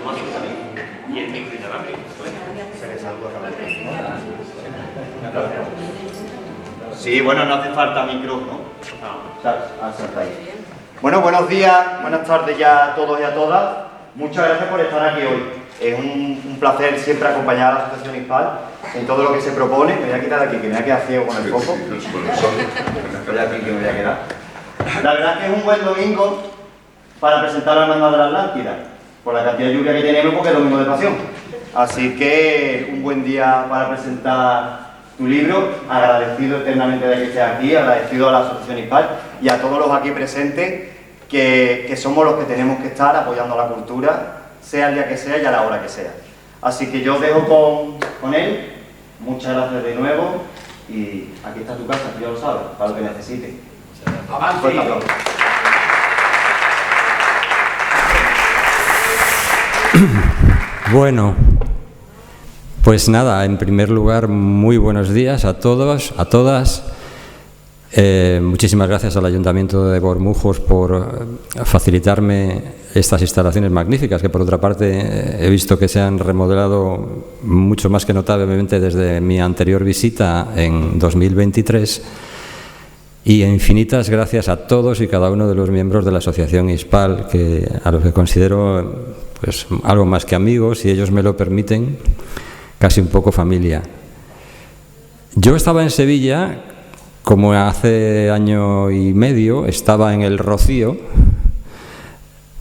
¿Cómo haces también? Y el micro inalámbrico. Sí, bueno, no hace falta micro, ¿no? Bueno, buenos días, buenas tardes ya a todos y a todas. Muchas gracias por estar aquí hoy. Es un placer siempre acompañar a la Asociación ISPAL en todo lo que se propone. Me voy a quitar de aquí, que me voy a quedar ciego con el foco. Estoy aquí, que me voy a quedar. La verdad es que es un buen domingo para presentar la Hermandad de la Atlántida, por la cantidad de lluvia que tenemos, porque es domingo de pasión. Así que un buen día para presentar tu libro, agradecido eternamente de que estés aquí, agradecido a la Asociación ISPAL y a todos los aquí presentes, que somos los que tenemos que estar apoyando la cultura, sea el día que sea y a la hora que sea. Así que yo os dejo con él. Muchas gracias de nuevo y aquí está tu casa, tú ya lo sabes, para lo que necesites. Fuerte aplauso. Bueno, pues nada, en primer lugar, muy buenos días a todos, a todas. Muchísimas gracias al Ayuntamiento de Bormujos por facilitarme estas instalaciones magníficas, que por otra parte he visto que se han remodelado mucho más que notablemente desde mi anterior visita en 2023. Y infinitas gracias a todos y cada uno de los miembros de la Asociación ISPAL, a los que considero pues algo más que amigos, si ellos me lo permiten, casi un poco familia. Yo estaba en Sevilla, como hace año y medio, estaba en el Rocío,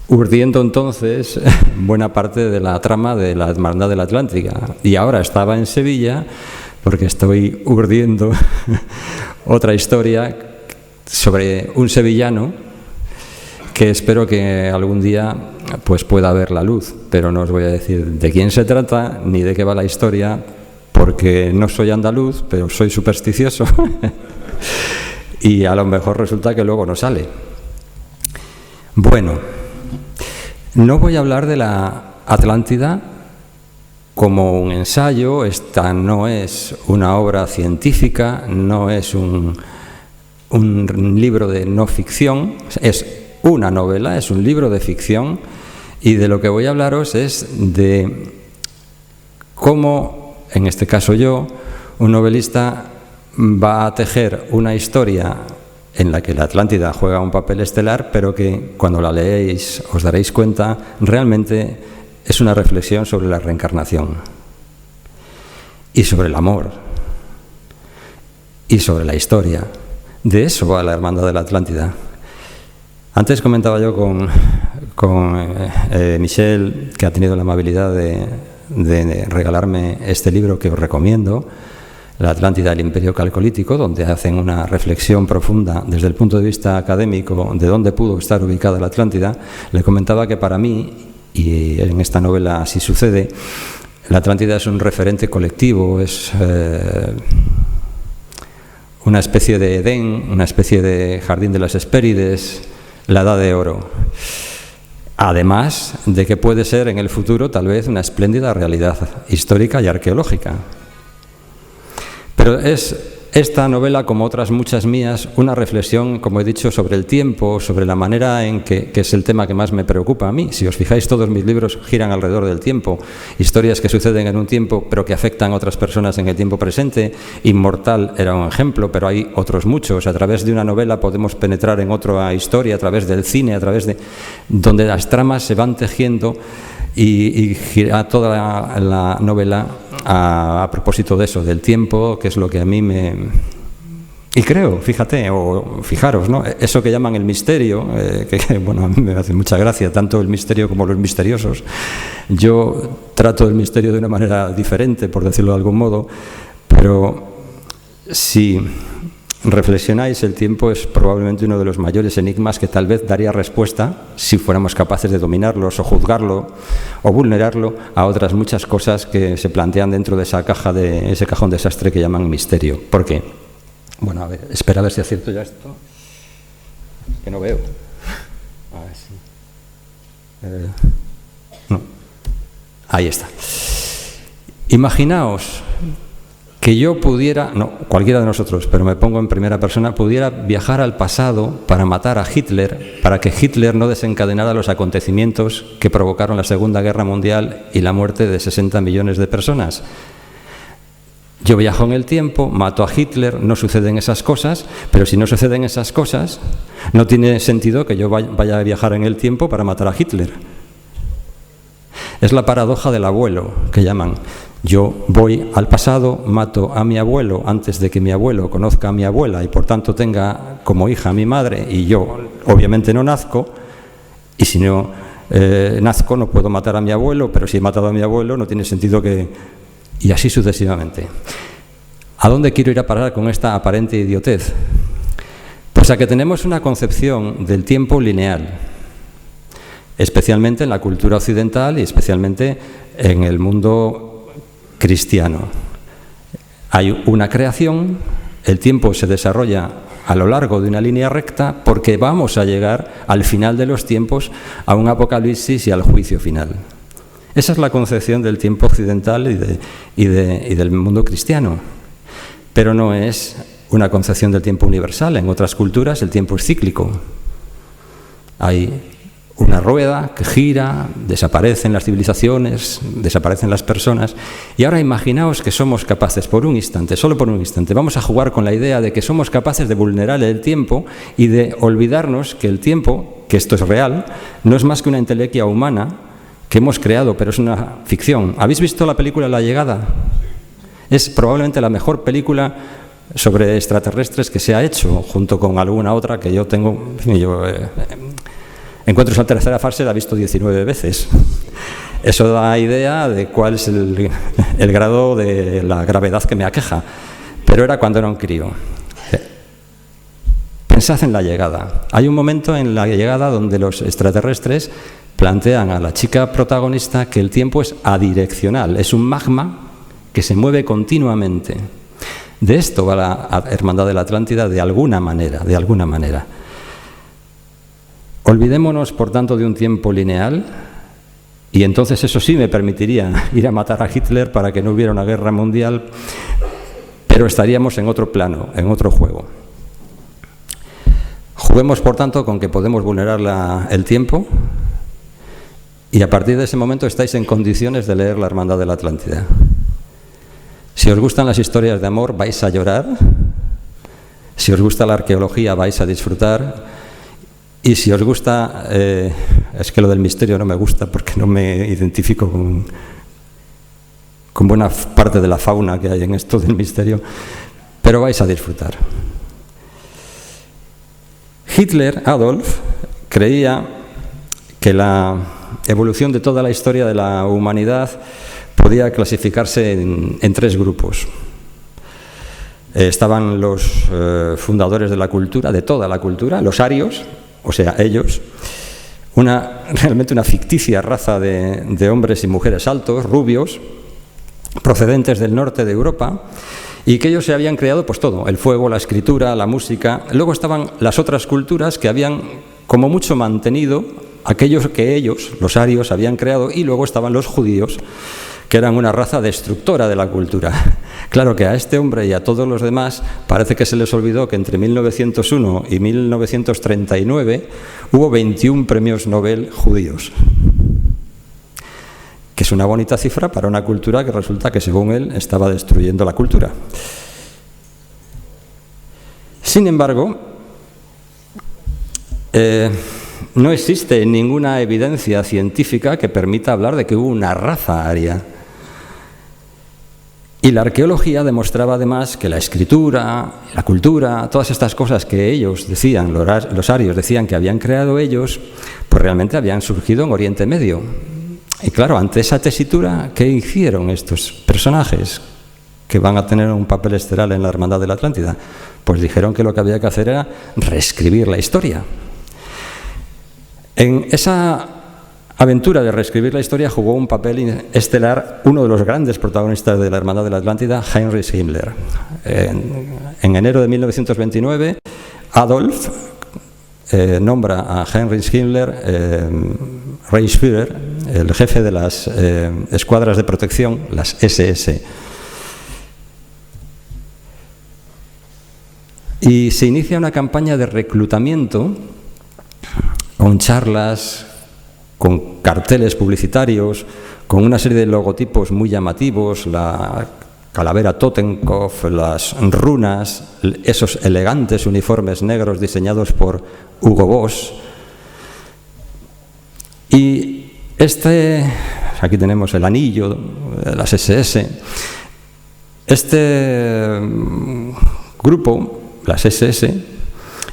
urdiendo entonces buena parte de la trama de la Hermandad de la Atlántica. Y ahora estaba en Sevilla porque estoy urdiendo otra historia sobre un sevillano que espero que algún día pues pueda ver la luz, pero no os voy a decir de quién se trata ni de qué va la historia, porque no soy andaluz, pero soy supersticioso y a lo mejor resulta que luego no sale. Bueno, no voy a hablar de la Atlántida como un ensayo. Esta no es una obra científica, no es un libro de no ficción, es una novela, es un libro de ficción, y de lo que voy a hablaros es de cómo, en este caso yo, un novelista va a tejer una historia en la que la Atlántida juega un papel estelar, pero que cuando la leéis os daréis cuenta, realmente es una reflexión sobre la reencarnación y sobre el amor y sobre la historia. De eso va la Hermandad de la Atlántida. Antes comentaba yo con Michelle, que ha tenido la amabilidad de regalarme este libro que os recomiendo, La Atlántida, el Imperio Calcolítico, donde hacen una reflexión profunda desde el punto de vista académico de dónde pudo estar ubicada la Atlántida. Le comentaba que para mí, y en esta novela así sucede, la Atlántida es un referente colectivo, es una especie de Edén, una especie de Jardín de las Hespérides, la Edad de Oro. Además de que puede ser en el futuro tal vez una espléndida realidad histórica y arqueológica. Pero es esta novela, como otras muchas mías, una reflexión, como he dicho, sobre el tiempo, sobre la manera en que es el tema que más me preocupa a mí. Si os fijáis, todos mis libros giran alrededor del tiempo. Historias que suceden en un tiempo, pero que afectan a otras personas en el tiempo presente. Inmortal era un ejemplo, pero hay otros muchos. A través de una novela podemos penetrar en otra historia, a través del cine, a través de donde las tramas se van tejiendo y gira toda la novela a propósito de eso, del tiempo, que es lo que a mí me... Y creo, fíjate, o fijaros, ¿no? Eso que llaman el misterio, que bueno, a mí me hace mucha gracia, tanto el misterio como los misteriosos. Yo trato el misterio de una manera diferente, por decirlo de algún modo, pero si reflexionáis, el tiempo es probablemente uno de los mayores enigmas que tal vez daría respuesta, si fuéramos capaces de dominarlos o juzgarlo o vulnerarlo, a otras muchas cosas que se plantean dentro de esa caja, de ese cajón desastre que llaman misterio. ¿Por qué? Bueno, a ver, espera a ver si acierto ya esto, que no veo. A ver si... no. Ahí está. Imaginaos que yo pudiera, no, cualquiera de nosotros, pero me pongo en primera persona, pudiera viajar al pasado para matar a Hitler, para que Hitler no desencadenara los acontecimientos que provocaron la Segunda Guerra Mundial y la muerte de 60 millones de personas. Yo viajo en el tiempo, mato a Hitler, no suceden esas cosas, pero si no suceden esas cosas, no tiene sentido que yo vaya a viajar en el tiempo para matar a Hitler. Es la paradoja del abuelo, que llaman. Yo voy al pasado, mato a mi abuelo antes de que mi abuelo conozca a mi abuela y por tanto tenga como hija a mi madre, y yo obviamente no nazco, y si no nazco no puedo matar a mi abuelo, pero si he matado a mi abuelo no tiene sentido que... Y así sucesivamente. ¿A dónde quiero ir a parar con esta aparente idiotez? Pues a que tenemos una concepción del tiempo lineal, especialmente en la cultura occidental y especialmente en el mundo cristiano. Hay una creación, el tiempo se desarrolla a lo largo de una línea recta porque vamos a llegar al final de los tiempos a un apocalipsis y al juicio final. Esa es la concepción del tiempo occidental y del mundo cristiano. Pero no es una concepción del tiempo universal. En otras culturas el tiempo es cíclico. Hay una rueda que gira, desaparecen las civilizaciones, desaparecen las personas. Y ahora imaginaos que somos capaces por un instante, solo por un instante, vamos a jugar con la idea de que somos capaces de vulnerar el tiempo y de olvidarnos que el tiempo, que esto es real, no es más que una entelequia humana que hemos creado, pero es una ficción. ¿Habéis visto la película La Llegada? Es probablemente la mejor película sobre extraterrestres que se ha hecho, junto con alguna otra que yo tengo. Encuentros en tercera fase la he visto 19 veces. Eso da idea de cuál es el grado de la gravedad que me aqueja. Pero era cuando era un crío. Pensad en La Llegada. Hay un momento en La Llegada donde los extraterrestres plantean a la chica protagonista que el tiempo es adireccional, es un magma que se mueve continuamente. De esto va la Hermandad de la Atlántida de alguna manera, de alguna manera. Olvidémonos, por tanto, de un tiempo lineal, y entonces eso sí me permitiría ir a matar a Hitler para que no hubiera una guerra mundial, pero estaríamos en otro plano, en otro juego. Juguemos, por tanto, con que podemos vulnerar el tiempo, y a partir de ese momento estáis en condiciones de leer la Hermandad de la Atlántida. Si os gustan las historias de amor, vais a llorar. Si os gusta la arqueología, vais a disfrutar. Y si os gusta, es que lo del misterio no me gusta porque no me identifico con buena parte de la fauna que hay en esto del misterio, pero vais a disfrutar. Hitler, Adolf, creía que la evolución de toda la historia de la humanidad podía clasificarse en tres grupos. Estaban los fundadores de la cultura, de toda la cultura, los arios, o sea, ellos, realmente una ficticia raza de hombres y mujeres altos, rubios, procedentes del norte de Europa, y que ellos se habían creado pues todo, el fuego, la escritura, la música. Luego estaban las otras culturas que habían como mucho mantenido aquellos que ellos, los arios, habían creado, y luego estaban los judíos, que eran una raza destructora de la cultura. Claro que a este hombre y a todos los demás parece que se les olvidó que entre 1901 y 1939 hubo 21 premios Nobel judíos, que es una bonita cifra para una cultura que resulta que, según él, estaba destruyendo la cultura. Sin embargo, no existe ninguna evidencia científica que permita hablar de que hubo una raza aria. Y la arqueología demostraba además que la escritura, la cultura, todas estas cosas que ellos decían, los arios decían que habían creado ellos, pues realmente habían surgido en Oriente Medio. Y claro, ante esa tesitura, ¿qué hicieron estos personajes que van a tener un papel estelar en la Hermandad de la Atlántida? Pues dijeron que lo que había que hacer era reescribir la historia. En esa aventura de reescribir la historia jugó un papel estelar uno de los grandes protagonistas de la Hermandad de la Atlántida, Heinrich Himmler. En enero de 1929, Adolf nombra a Heinrich Himmler Reichsführer, el jefe de las escuadras de protección, las SS. Y se inicia una campaña de reclutamiento con charlas, con carteles publicitarios, con una serie de logotipos muy llamativos, la calavera Totenkopf, las runas, esos elegantes uniformes negros diseñados por Hugo Boss. Y aquí tenemos el anillo de las SS. Este grupo, las SS,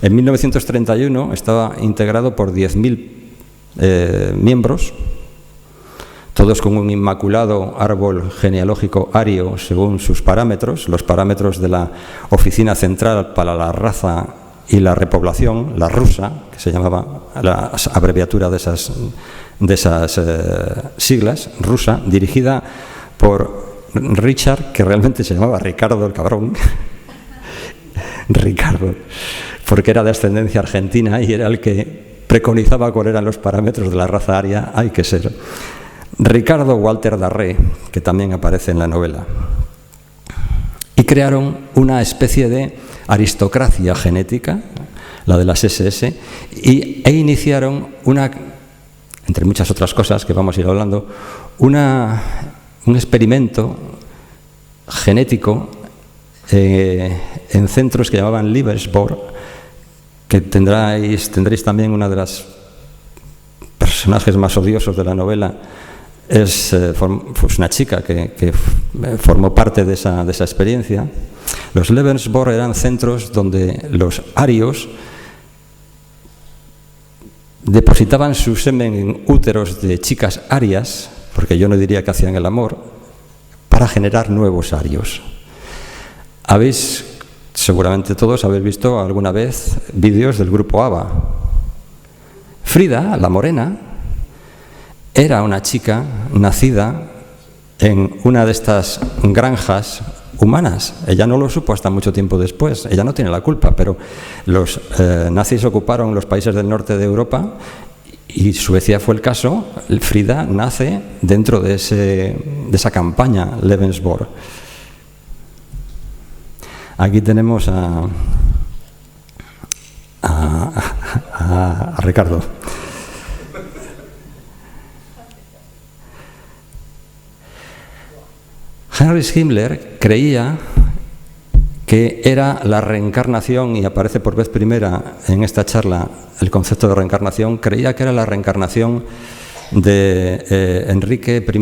en 1931 estaba integrado por 10.000 miembros, todos con un inmaculado árbol genealógico ario según sus parámetros, los parámetros de la Oficina Central para la Raza y la Repoblación, la rusa, que se llamaba la abreviatura de esas siglas, rusa, dirigida por Richard, que realmente se llamaba Ricardo el cabrón, Ricardo, porque era de ascendencia argentina y era el que preconizaba cuáles eran los parámetros de la raza aria. Hay que ser Ricardo Walter Darré, que también aparece en la novela. Y crearon una especie de aristocracia genética, la de las SS, e iniciaron entre muchas otras cosas que vamos a ir hablando, un experimento genético en centros que llamaban Liebesborg, que tendréis también una de las personajes más odiosos de la novela. Es una chica que formó parte de esa experiencia. Los Lebensborn eran centros donde los arios depositaban su semen en úteros de chicas arias, porque yo no diría que hacían el amor, para generar nuevos arios. Seguramente todos habéis visto alguna vez vídeos del grupo ABBA. Frida, la morena, era una chica nacida en una de estas granjas humanas. Ella no lo supo hasta mucho tiempo después. Ella no tiene la culpa, pero los nazis ocuparon los países del norte de Europa y Suecia fue el caso. Frida nace dentro de esa campaña Lebensborn. Aquí tenemos a Ricardo. Heinrich Himmler creía que era la reencarnación, y aparece por vez primera en esta charla el concepto de reencarnación, creía que era la reencarnación de Enrique I,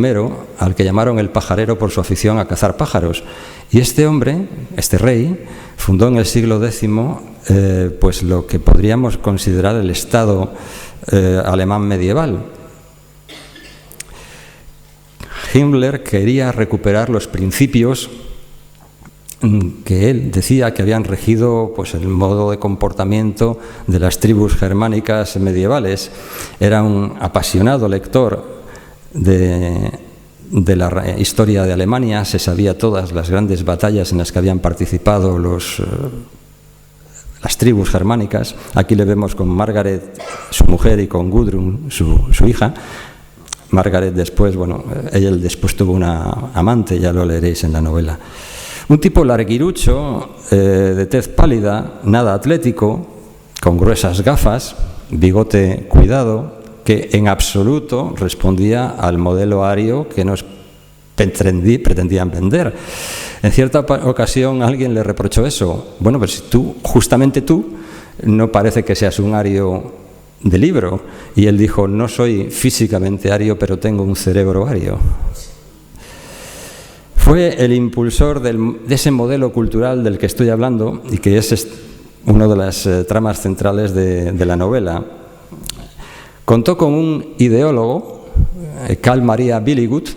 al que llamaron el pajarero por su afición a cazar pájaros. Y este hombre, este rey, fundó en el siglo X pues lo que podríamos considerar el Estado alemán medieval. Himmler quería recuperar los principios que él decía que habían regido pues, el modo de comportamiento de las tribus germánicas medievales. Era un apasionado lector de la historia de Alemania, se sabía todas las grandes batallas en las que habían participado las tribus germánicas. Aquí le vemos con Margaret, su mujer, y con Gudrun, su hija. Margaret después, ella después tuvo una amante, ya lo leeréis en la novela. Un tipo larguirucho, de tez pálida, nada atlético, con gruesas gafas, bigote cuidado, que en absoluto respondía al modelo ario que nos pretendían vender. En cierta ocasión alguien le reprochó eso. Bueno, pues justamente tú, no parece que seas un ario de libro. Y él dijo: no soy físicamente ario, pero tengo un cerebro ario. Fue el impulsor de ese modelo cultural del que estoy hablando y que es una de las tramas centrales de la novela. Contó con un ideólogo, Karl Maria Billigut.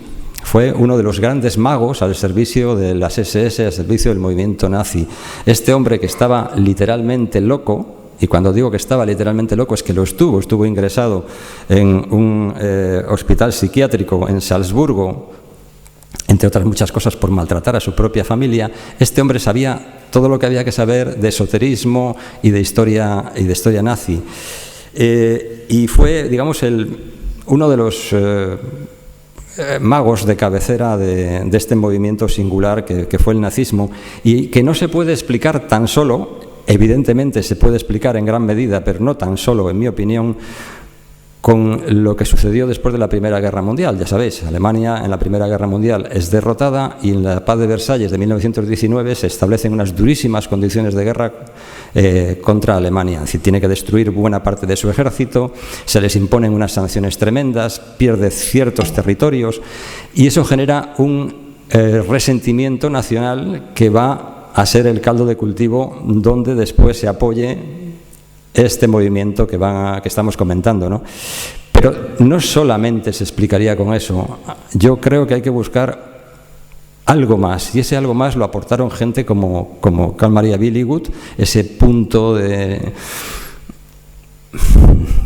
Fue uno de los grandes magos al servicio de las SS, al servicio del movimiento nazi. Este hombre, que estaba literalmente loco, y cuando digo que estaba literalmente loco es que lo estuvo ingresado en un hospital psiquiátrico en Salzburgo, entre otras muchas cosas por maltratar a su propia familia. Este hombre sabía todo lo que había que saber de esoterismo y de historia nazi. Y fue, digamos, uno de los magos de cabecera de este movimiento singular que fue el nazismo, y que no se puede explicar tan solo evidentemente se puede explicar en gran medida, pero no tan solo, en mi opinión, con lo que sucedió después de la Primera Guerra Mundial. Ya sabéis, Alemania en la Primera Guerra Mundial es derrotada y en la Paz de Versalles de 1919 se establecen unas durísimas condiciones de guerra contra Alemania. Es decir, tiene que destruir buena parte de su ejército, se les imponen unas sanciones tremendas, pierde ciertos territorios y eso genera un resentimiento nacional que va a ser el caldo de cultivo donde después se apoye este movimiento que estamos comentando, ¿no? Pero no solamente se explicaría con eso. Yo creo que hay que buscar algo más, y ese algo más lo aportaron gente como Carl Maria Billigud, ese punto de...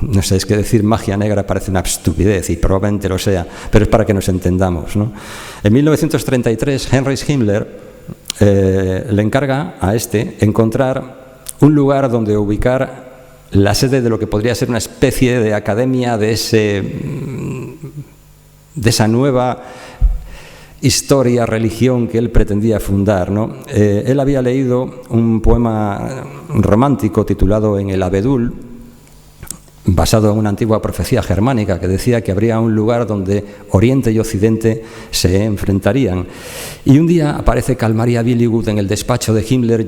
No sé, es que decir magia negra parece una estupidez, y probablemente lo sea, pero es para que nos entendamos, ¿no? En 1933, Heinrich Himmler le encarga a encontrar un lugar donde ubicar la sede de lo que podría ser una especie de academia de esa nueva historia, religión que él pretendía fundar, ¿no? Él había leído un poema romántico titulado En el abedul, basado en una antigua profecía germánica que decía que habría un lugar donde Oriente y Occidente se enfrentarían. Y un día aparece Carl Maria Billigud en el despacho de Himmler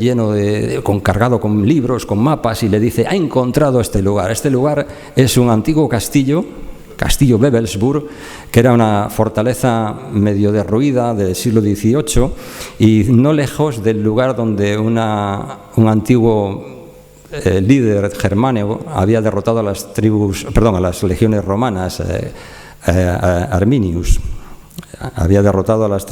cargado con libros, con mapas, y le dice: ha encontrado este lugar. Este lugar es un antiguo castillo Wewelsburg, que era una fortaleza medio derruida del siglo XVIII y no lejos del lugar donde un antiguo líder germáneo había derrotado a las legiones romanas, Arminius. Había derrotado a las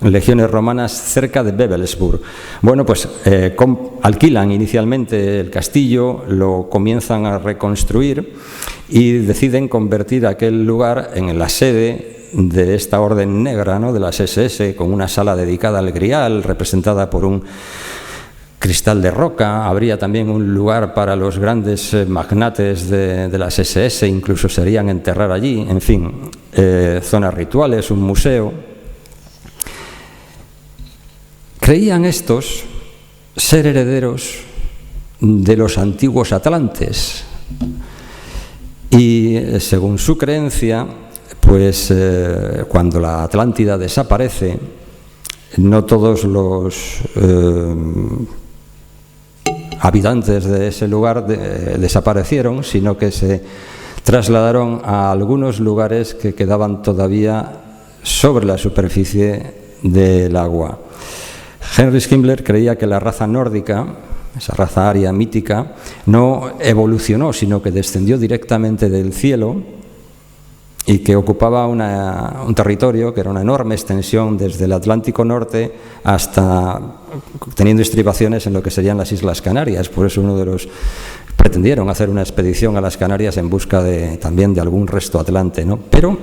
legiones romanas cerca de Wewelsburg. Bueno, pues alquilan inicialmente el castillo, lo comienzan a reconstruir y deciden convertir aquel lugar en la sede de esta orden negra, ¿no?, de las SS, con una sala dedicada al Grial, representada por un cristal de roca. Habría también un lugar para los grandes magnates de las SS, incluso se harían enterrar allí, en fin, zonas rituales, un museo. Creían estos ser herederos de los antiguos atlantes y, según su creencia, pues cuando la Atlántida desaparece, no todos los habitantes de ese lugar desaparecieron, sino que se trasladaron a algunos lugares que quedaban todavía sobre la superficie del agua. Heinrich Himmler creía que la raza nórdica, esa raza aria mítica, no evolucionó, sino que descendió directamente del cielo y que ocupaba un territorio que era una enorme extensión desde el Atlántico Norte hasta teniendo estribaciones en lo que serían las Islas Canarias. Por eso pretendieron hacer una expedición a las Canarias en busca también de algún resto atlante, ¿no? Pero,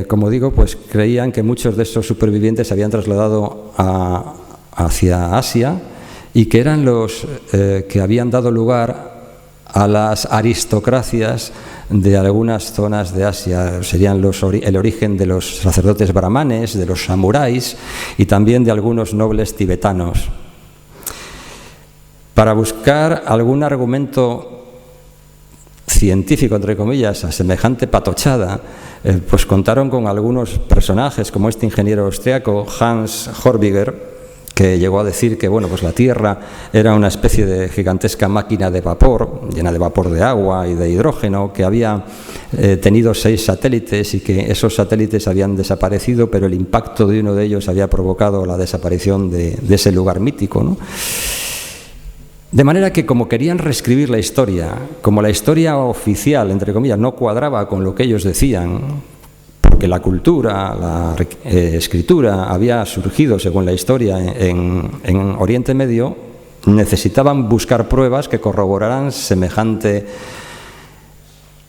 como digo, pues creían que muchos de estos supervivientes se habían trasladado hacia Asia y que eran los que habían dado lugar a las aristocracias de algunas zonas de Asia. Serían el origen de los sacerdotes brahmanes, de los samuráis y también de algunos nobles tibetanos. Para buscar algún argumento científico, entre comillas, a semejante patochada, pues contaron con algunos personajes como este ingeniero austriaco, Hans Horbiger, que llegó a decir que pues la Tierra era una especie de gigantesca máquina de vapor, llena de vapor de agua y de hidrógeno, que había tenido 6 satélites y que esos satélites habían desaparecido, pero el impacto de uno de ellos había provocado la desaparición de ese lugar mítico, ¿no? De manera que, como querían reescribir la historia, como la historia oficial, entre comillas, no cuadraba con lo que ellos decían, porque la cultura, la escritura había surgido, según la historia, en Oriente Medio, necesitaban buscar pruebas que corroboraran semejante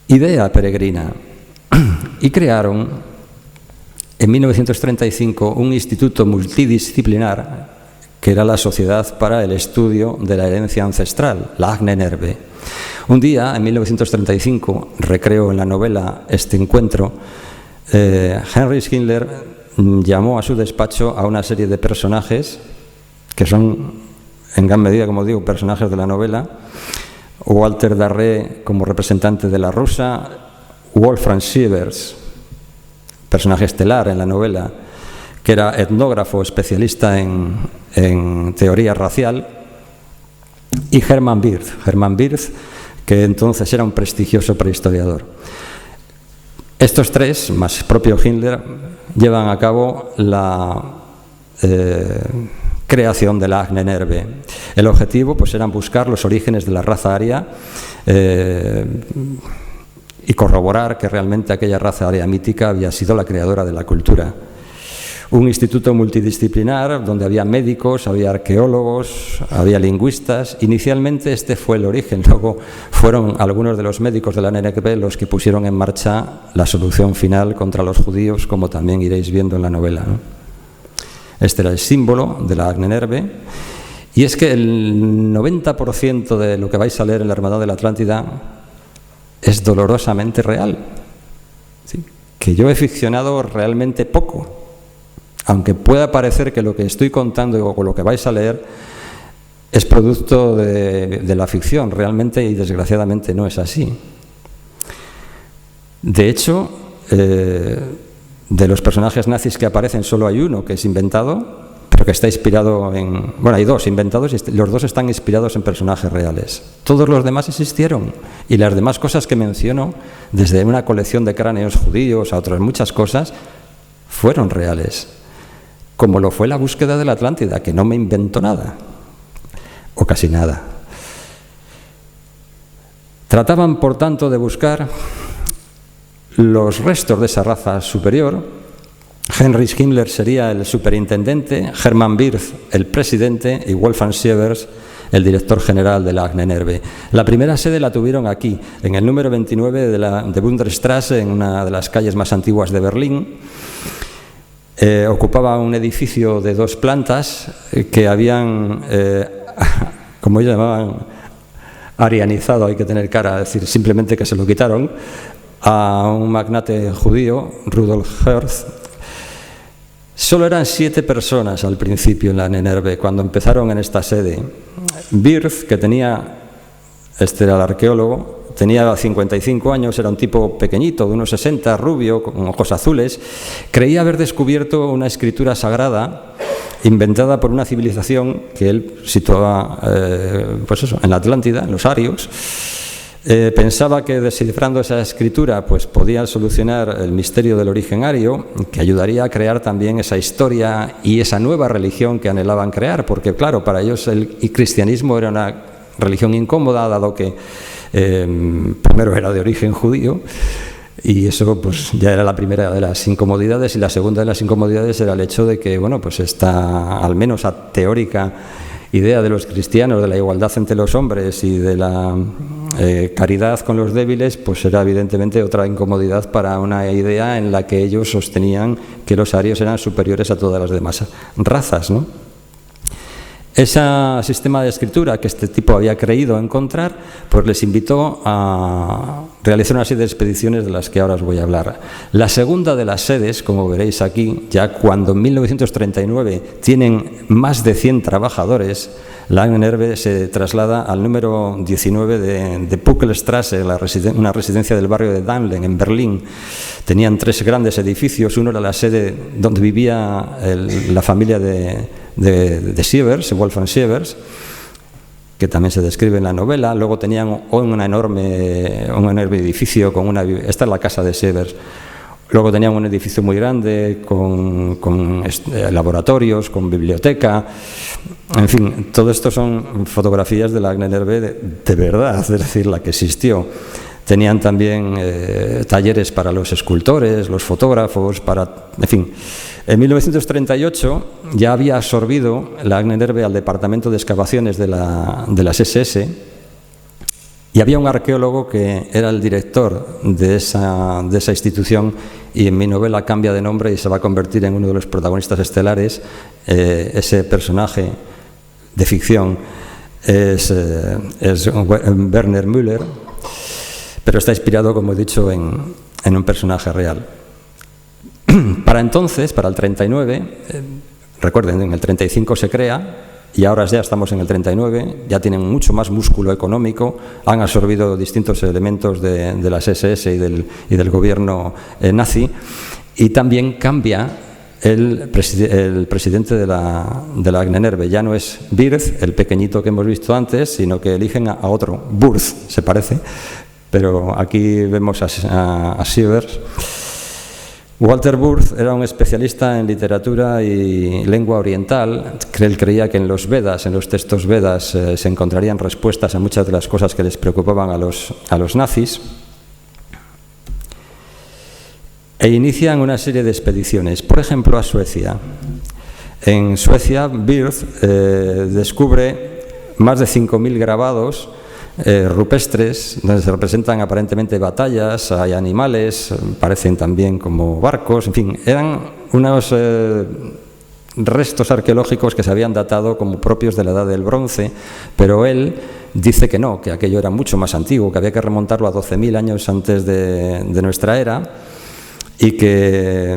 idea peregrina. Y crearon, en 1935, un instituto multidisciplinar que era la Sociedad para el Estudio de la Herencia Ancestral, la Agnenerve. Un día, en 1935, recreo en la novela este encuentro, Heinrich Himmler llamó a su despacho a una serie de personajes que son en gran medida, como digo, personajes de la novela. Walter Darré como representante de la rusa, Wolfram Sievers, personaje estelar en la novela, que era etnógrafo especialista en teoría racial, y Hermann Wirth, que entonces era un prestigioso prehistoriador. Estos tres, más propio Himmler, llevan a cabo la creación de la Ahnenerbe. El objetivo pues era buscar los orígenes de la raza aria y corroborar que realmente aquella raza aria mítica había sido la creadora de la cultura. Un instituto multidisciplinar donde había médicos, había arqueólogos, había lingüistas. Inicialmente este fue el origen, luego fueron algunos de los médicos de la Ahnenerbe los que pusieron en marcha la solución final contra los judíos, como también iréis viendo en la novela, ¿no? Este era el símbolo de la Ahnenerbe. Y es que el 90% de lo que vais a leer en la Hermandad de la Atlántida es dolorosamente real. ¿Sí? Que yo he ficcionado realmente poco. Aunque pueda parecer que lo que estoy contando o lo que vais a leer es producto de la ficción, realmente y desgraciadamente no es así. De hecho, de los personajes nazis que aparecen solo hay uno que es inventado, pero que está inspirado en... Bueno, hay dos inventados y los dos están inspirados en personajes reales. Todos los demás existieron y las demás cosas que menciono, desde una colección de cráneos judíos a otras muchas cosas, fueron reales. Como lo fue la búsqueda de la Atlántida, que no me inventó nada, o casi nada. Trataban, por tanto, de buscar los restos de esa raza superior. Heinrich Himmler sería el superintendente, Hermann Wirth el presidente y Wolfram Sievers el director general de la Ahnenerbe. La primera sede la tuvieron aquí, en el número 29 de Bundesstraße, en una de las calles más antiguas de Berlín. Ocupaba un edificio de 2 plantas que habían, como ellos llamaban, arianizado, hay que tener cara, es decir, simplemente que se lo quitaron, a un magnate judío, Rudolf Herz. Solo eran 7 personas al principio en la Ahnenerbe, cuando empezaron en esta sede. Wirth, que tenía, este era el arqueólogo, tenía 55 años, era un tipo pequeñito, de unos 60, rubio, con ojos azules. Creía haber descubierto una escritura sagrada inventada por una civilización que él situaba pues eso, en la Atlántida, en los arios. Pensaba que descifrando esa escritura pues podía solucionar el misterio del origen ario, que ayudaría a crear también esa historia y esa nueva religión que anhelaban crear, porque claro, para ellos el cristianismo era una religión incómoda, dado que primero era de origen judío, y eso pues ya era la primera de las incomodidades, y la segunda de las incomodidades era el hecho de que, bueno, pues esta, al menos a teórica idea de los cristianos de la igualdad entre los hombres y de la caridad con los débiles, pues era evidentemente otra incomodidad para una idea en la que ellos sostenían que los arios eran superiores a todas las demás razas, ¿no? Ese sistema de escritura que este tipo había creído encontrar, pues les invitó a realizar una serie de expediciones de las que ahora os voy a hablar. La segunda de las sedes, como veréis aquí, ya cuando en 1939 tienen más de 100 trabajadores, la Ahnenerbe se traslada al número 19 de Puckelstraße, una residencia del barrio de Dahlem, en Berlín. Tenían 3 grandes edificios. Uno era la sede donde vivía la familia de Sievers, Wolfram Sievers, que también se describe en la novela. Luego tenían un enorme edificio con esta es la casa de Sievers. Luego tenían un edificio muy grande con laboratorios, con biblioteca. En fin, todo esto son fotografías de la Ahnenerbe de verdad, es decir, la que existió. Tenían también talleres para los escultores, los fotógrafos, en fin. En 1938 ya había absorbido la Ahnenerbe al Departamento de Excavaciones de las SS, y había un arqueólogo que era el director de esa institución, y en mi novela cambia de nombre y se va a convertir en uno de los protagonistas estelares. Ese personaje de ficción es Werner Müller, pero está inspirado, como he dicho, en un personaje real. Para entonces, para el 39, recuerden, en el 35 se crea, y ahora ya estamos en el 39, ya tienen mucho más músculo económico, han absorbido distintos elementos de las SS y del gobierno nazi, y también cambia el presidente de la AGNNRB. Ya no es Wirth, el pequeñito que hemos visto antes, sino que eligen a otro, Wurth, se parece, pero aquí vemos a Sievers. Walter Wurth era un especialista en literatura y lengua oriental. Él creía que en los Vedas, en los textos Vedas, se encontrarían respuestas a muchas de las cosas que les preocupaban a los nazis. E inician una serie de expediciones, por ejemplo, a Suecia. En Suecia, Wirth descubre más de 5.000 grabados rupestres, donde se representan aparentemente batallas, hay animales, parecen también como barcos, en fin, eran unos restos arqueológicos que se habían datado como propios de la Edad del Bronce, pero él dice que no, que aquello era mucho más antiguo, que había que remontarlo a 12.000 años antes de nuestra era, y que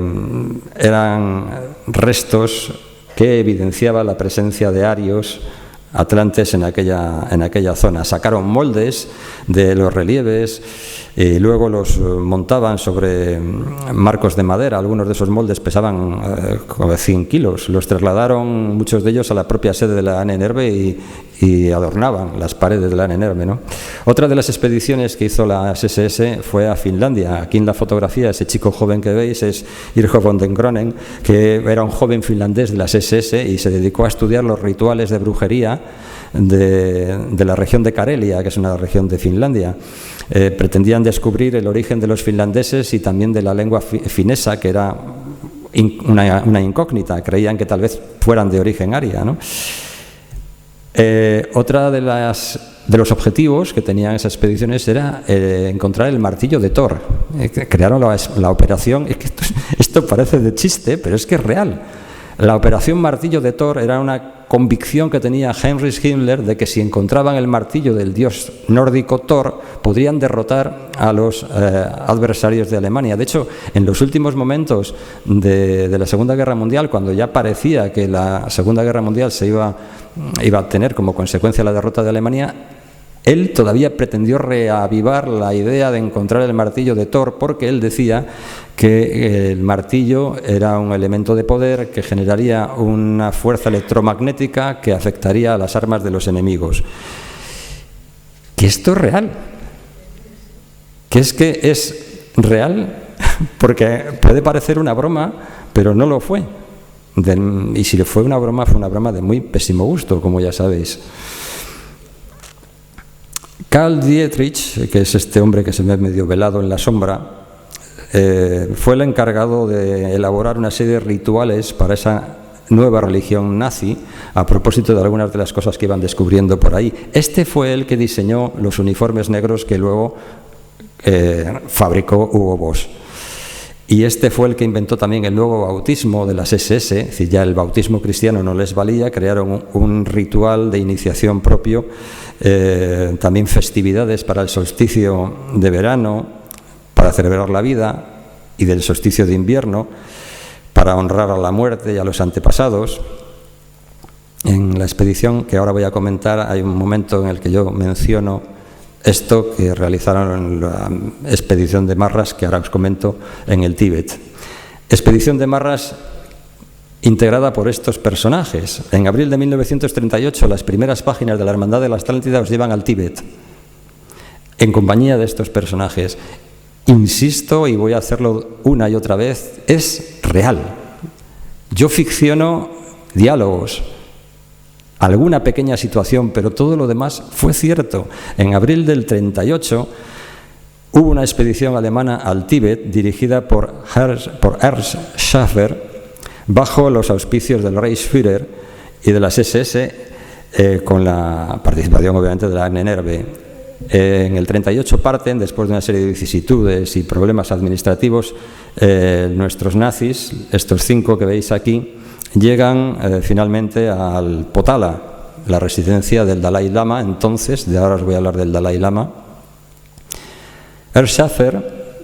eran restos que evidenciaban la presencia de arios atlantes en aquella zona. Sacaron moldes de los relieves y luego los montaban sobre marcos de madera. Algunos de esos moldes pesaban como 100 kilos. Los trasladaron, muchos de ellos, a la propia sede de la ANNRB y adornaban las paredes de la ANNRB, ¿no? Otra de las expediciones que hizo la SS fue a Finlandia. Aquí en la fotografía, ese chico joven que veis es Irjo von den Kronen, que era un joven finlandés de las SS y se dedicó a estudiar los rituales de brujería de la región de Karelia, que es una región de Finlandia. Pretendían descubrir el origen de los finlandeses y también de la lengua finesa, que era una incógnita. Creían que tal vez fueran de origen aria, ¿no? Otra de los objetivos que tenían esas expediciones era encontrar el martillo de Thor. Crearon la operación. Es que esto parece de chiste, pero es que es real. La operación Martillo de Thor era una convicción que tenía Heinrich Himmler de que si encontraban el martillo del dios nórdico Thor, podrían derrotar a los adversarios de Alemania. De hecho, en los últimos momentos de la Segunda Guerra Mundial, cuando ya parecía que la Segunda Guerra Mundial se iba a tener como consecuencia la derrota de Alemania, él todavía pretendió reavivar la idea de encontrar el martillo de Thor, porque él decía que el martillo era un elemento de poder que generaría una fuerza electromagnética que afectaría a las armas de los enemigos. Que esto es real. Que es real, porque puede parecer una broma, pero no lo fue. Y si fue una broma de muy pésimo gusto, como ya sabéis. Karl Dietrich, que es este hombre que se ve medio velado en la sombra, fue el encargado de elaborar una serie de rituales para esa nueva religión nazi, a propósito de algunas de las cosas que iban descubriendo por ahí. Este fue el que diseñó los uniformes negros que luego fabricó Hugo Boss. Y este fue el que inventó también el nuevo bautismo de las SS, es decir, ya el bautismo cristiano no les valía, crearon un ritual de iniciación propio, también festividades para el solsticio de verano, para celebrar la vida, y del solsticio de invierno, para honrar a la muerte y a los antepasados. En la expedición que ahora voy a comentar hay un momento en el que yo menciono esto que realizaron en la expedición de Marras, que ahora os comento, en el Tíbet. Expedición de Marras integrada por estos personajes. En abril de 1938, las primeras páginas de la Hermandad de la Atlántida os llevan al Tíbet, en compañía de estos personajes. Insisto, y voy a hacerlo una y otra vez, es real. Yo ficciono diálogos, alguna pequeña situación, pero todo lo demás fue cierto. En abril del 38 hubo una expedición alemana al Tíbet dirigida por Ernst Schäfer, bajo los auspicios del Reichsführer y de las SS, con la participación obviamente de la ANNRB. En el 38 parten, después de una serie de vicisitudes y problemas administrativos, nuestros nazis, estos 5 que veis aquí, llegan finalmente al Potala, la residencia del Dalai Lama. Entonces, de ahora os voy a hablar del Dalai Lama. Ernst Schäfer,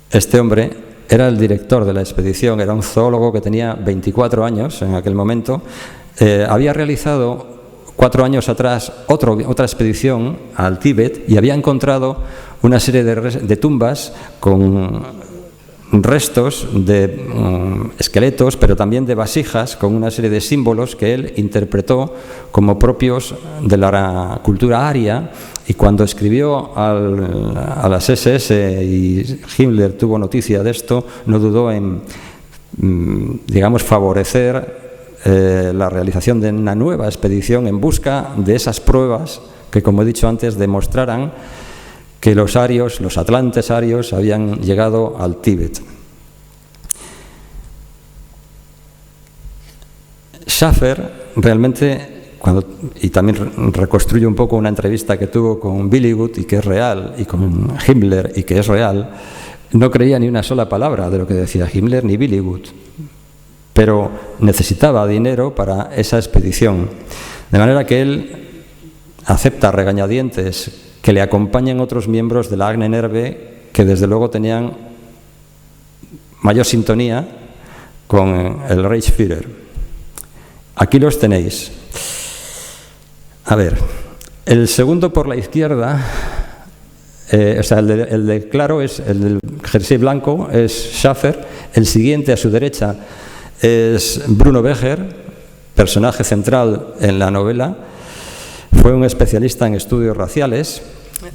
este hombre, era el director de la expedición, era un zoólogo que tenía 24 años en aquel momento. Había realizado 4 años atrás otra expedición al Tíbet y había encontrado una serie de tumbas con restos de esqueletos, pero también de vasijas con una serie de símbolos que él interpretó como propios de la cultura aria, y cuando escribió a las SS y Himmler tuvo noticia de esto, no dudó en, digamos, favorecer la realización de una nueva expedición en busca de esas pruebas que, como he dicho antes, demostraran que los arios, los atlantes arios, habían llegado al Tíbet. Schaffer realmente, y también reconstruye un poco una entrevista que tuvo con Billywood y que es real, y con Himmler y que es real, no creía ni una sola palabra de lo que decía Himmler ni Billywood, pero necesitaba dinero para esa expedición. De manera que él acepta a regañadientes que le acompañen otros miembros de la Agne Nerve que desde luego tenían mayor sintonía con el Reichsführer. Aquí los tenéis. A ver, el segundo por la izquierda, o sea, el de claro, es el del jersey blanco, es Schaffer. El siguiente a su derecha es Bruno Becher, personaje central en la novela. Fue un especialista en estudios raciales.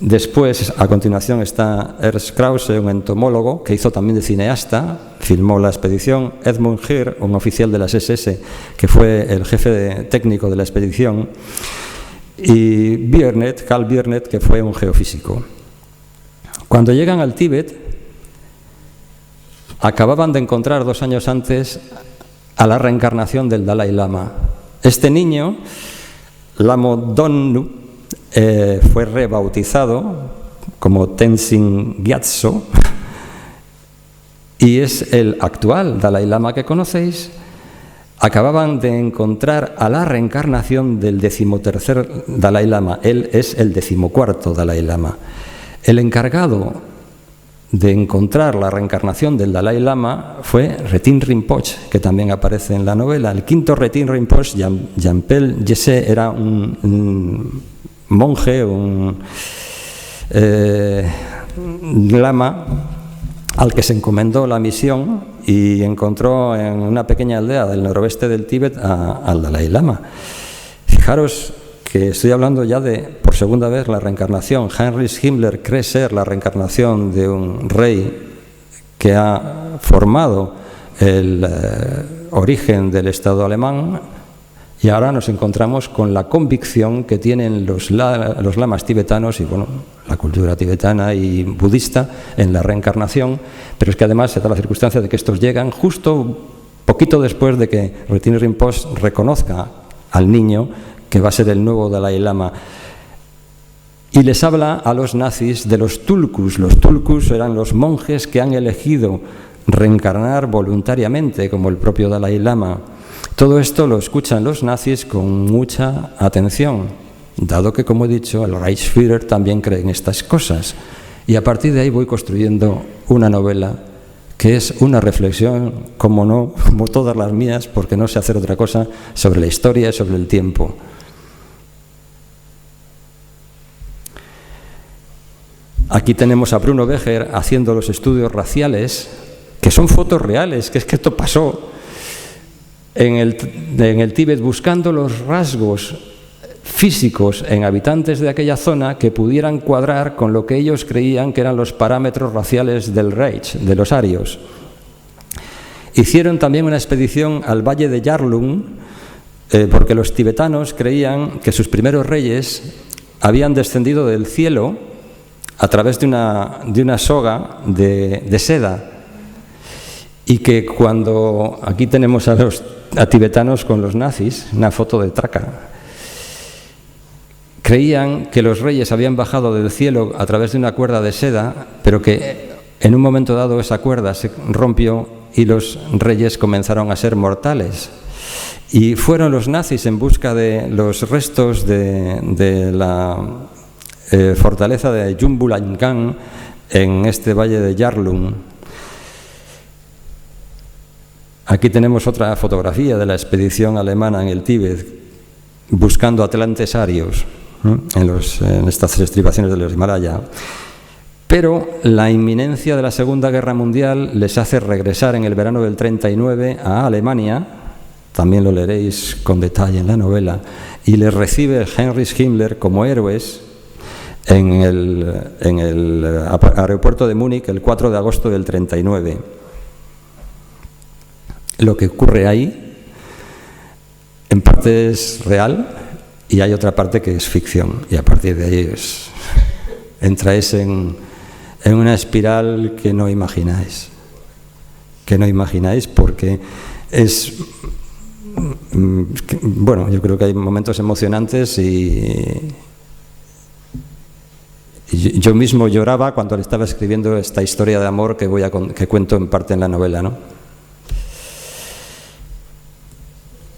Después, a continuación, está Ernst Krause, un entomólogo que hizo también de cineasta, filmó la expedición. Edmund Heer, un oficial de las SS, que fue el jefe técnico de la expedición. Y Biernet, Carl Biernet, que fue un geofísico. Cuando llegan al Tíbet, acababan de encontrar 2 años antes a la reencarnación del Dalai Lama. Este niño, Lamo Donnu, fue rebautizado como Tenzin Gyatso y es el actual Dalai Lama que conocéis. Acababan de encontrar a la reencarnación del 13º Dalai Lama. Él es el 14º Dalai Lama. El encargado de encontrar la reencarnación del Dalai Lama fue Retin Rinpoche, que también aparece en la novela. El quinto Retin Rinpoche, Jampel Yese, era un monje, un lama al que se encomendó la misión y encontró en una pequeña aldea del noroeste del Tíbet al Dalai Lama. Fijaros que estoy hablando ya de, por segunda vez, la reencarnación. Heinrich Himmler cree ser la reencarnación de un rey que ha formado el origen del Estado alemán, y ahora nos encontramos con la convicción que tienen los lamas tibetanos y, bueno, la cultura tibetana y budista en la reencarnación, pero es que además se da la circunstancia de que estos llegan justo poquito después de que Retin Rinpoche reconozca al niño que va a ser el nuevo Dalai Lama. Y les habla a los nazis de los tulkus. Los tulkus eran los monjes que han elegido reencarnar voluntariamente, como el propio Dalai Lama. Todo esto lo escuchan los nazis con mucha atención, dado que, como he dicho, el Reichsführer también cree en estas cosas. Y a partir de ahí voy construyendo una novela que es una reflexión, como no, como todas las mías, porque no sé hacer otra cosa, sobre la historia y sobre el tiempo. Aquí tenemos a Bruno Becher haciendo los estudios raciales, que son fotos reales, que es que esto pasó en el Tíbet, buscando los rasgos físicos en habitantes de aquella zona que pudieran cuadrar con lo que ellos creían que eran los parámetros raciales del Reich, de los arios. Hicieron también una expedición al valle de Yarlung, porque los tibetanos creían que sus primeros reyes habían descendido del cielo a través de una soga de seda, y que cuando aquí tenemos a tibetanos con los nazis, una foto de traca, creían que los reyes habían bajado del cielo a través de una cuerda de seda, pero que en un momento dado esa cuerda se rompió y los reyes comenzaron a ser mortales. Y fueron los nazis en busca de los restos de la fortaleza de Jumbulangang en este valle de Yarlung. Aquí tenemos otra fotografía de la expedición alemana en el Tíbet, buscando atlantes arios, ¿no?, en estas estribaciones de los Himalaya. Pero la inminencia de la Segunda Guerra Mundial les hace regresar en el verano del 39 a Alemania, también lo leeréis con detalle en la novela, y les recibe Heinrich Himmler como héroes en el aeropuerto de Múnich el 4 de agosto del 39. Lo que ocurre ahí, en parte es real y hay otra parte que es ficción, y a partir de ahí entráis en una espiral que no imagináis, porque es, bueno, yo creo que hay momentos emocionantes y yo mismo lloraba cuando le estaba escribiendo esta historia de amor que cuento en parte en la novela, ¿no?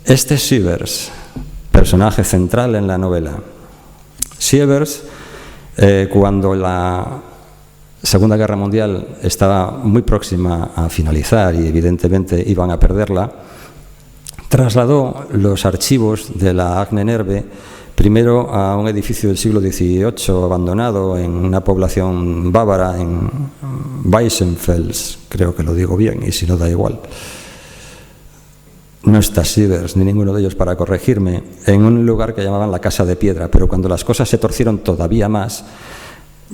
Este es Sievers, personaje central en la novela. Sievers, cuando la Segunda Guerra Mundial estaba muy próxima a finalizar y evidentemente iban a perderla, trasladó los archivos de la Ahnenerbe primero a un edificio del siglo XVIII abandonado en una población bávara, en Weissenfels, creo que lo digo bien, y si no da igual. No está Sievers ni ninguno de ellos para corregirme, en un lugar que llamaban la Casa de Piedra, pero cuando las cosas se torcieron todavía más,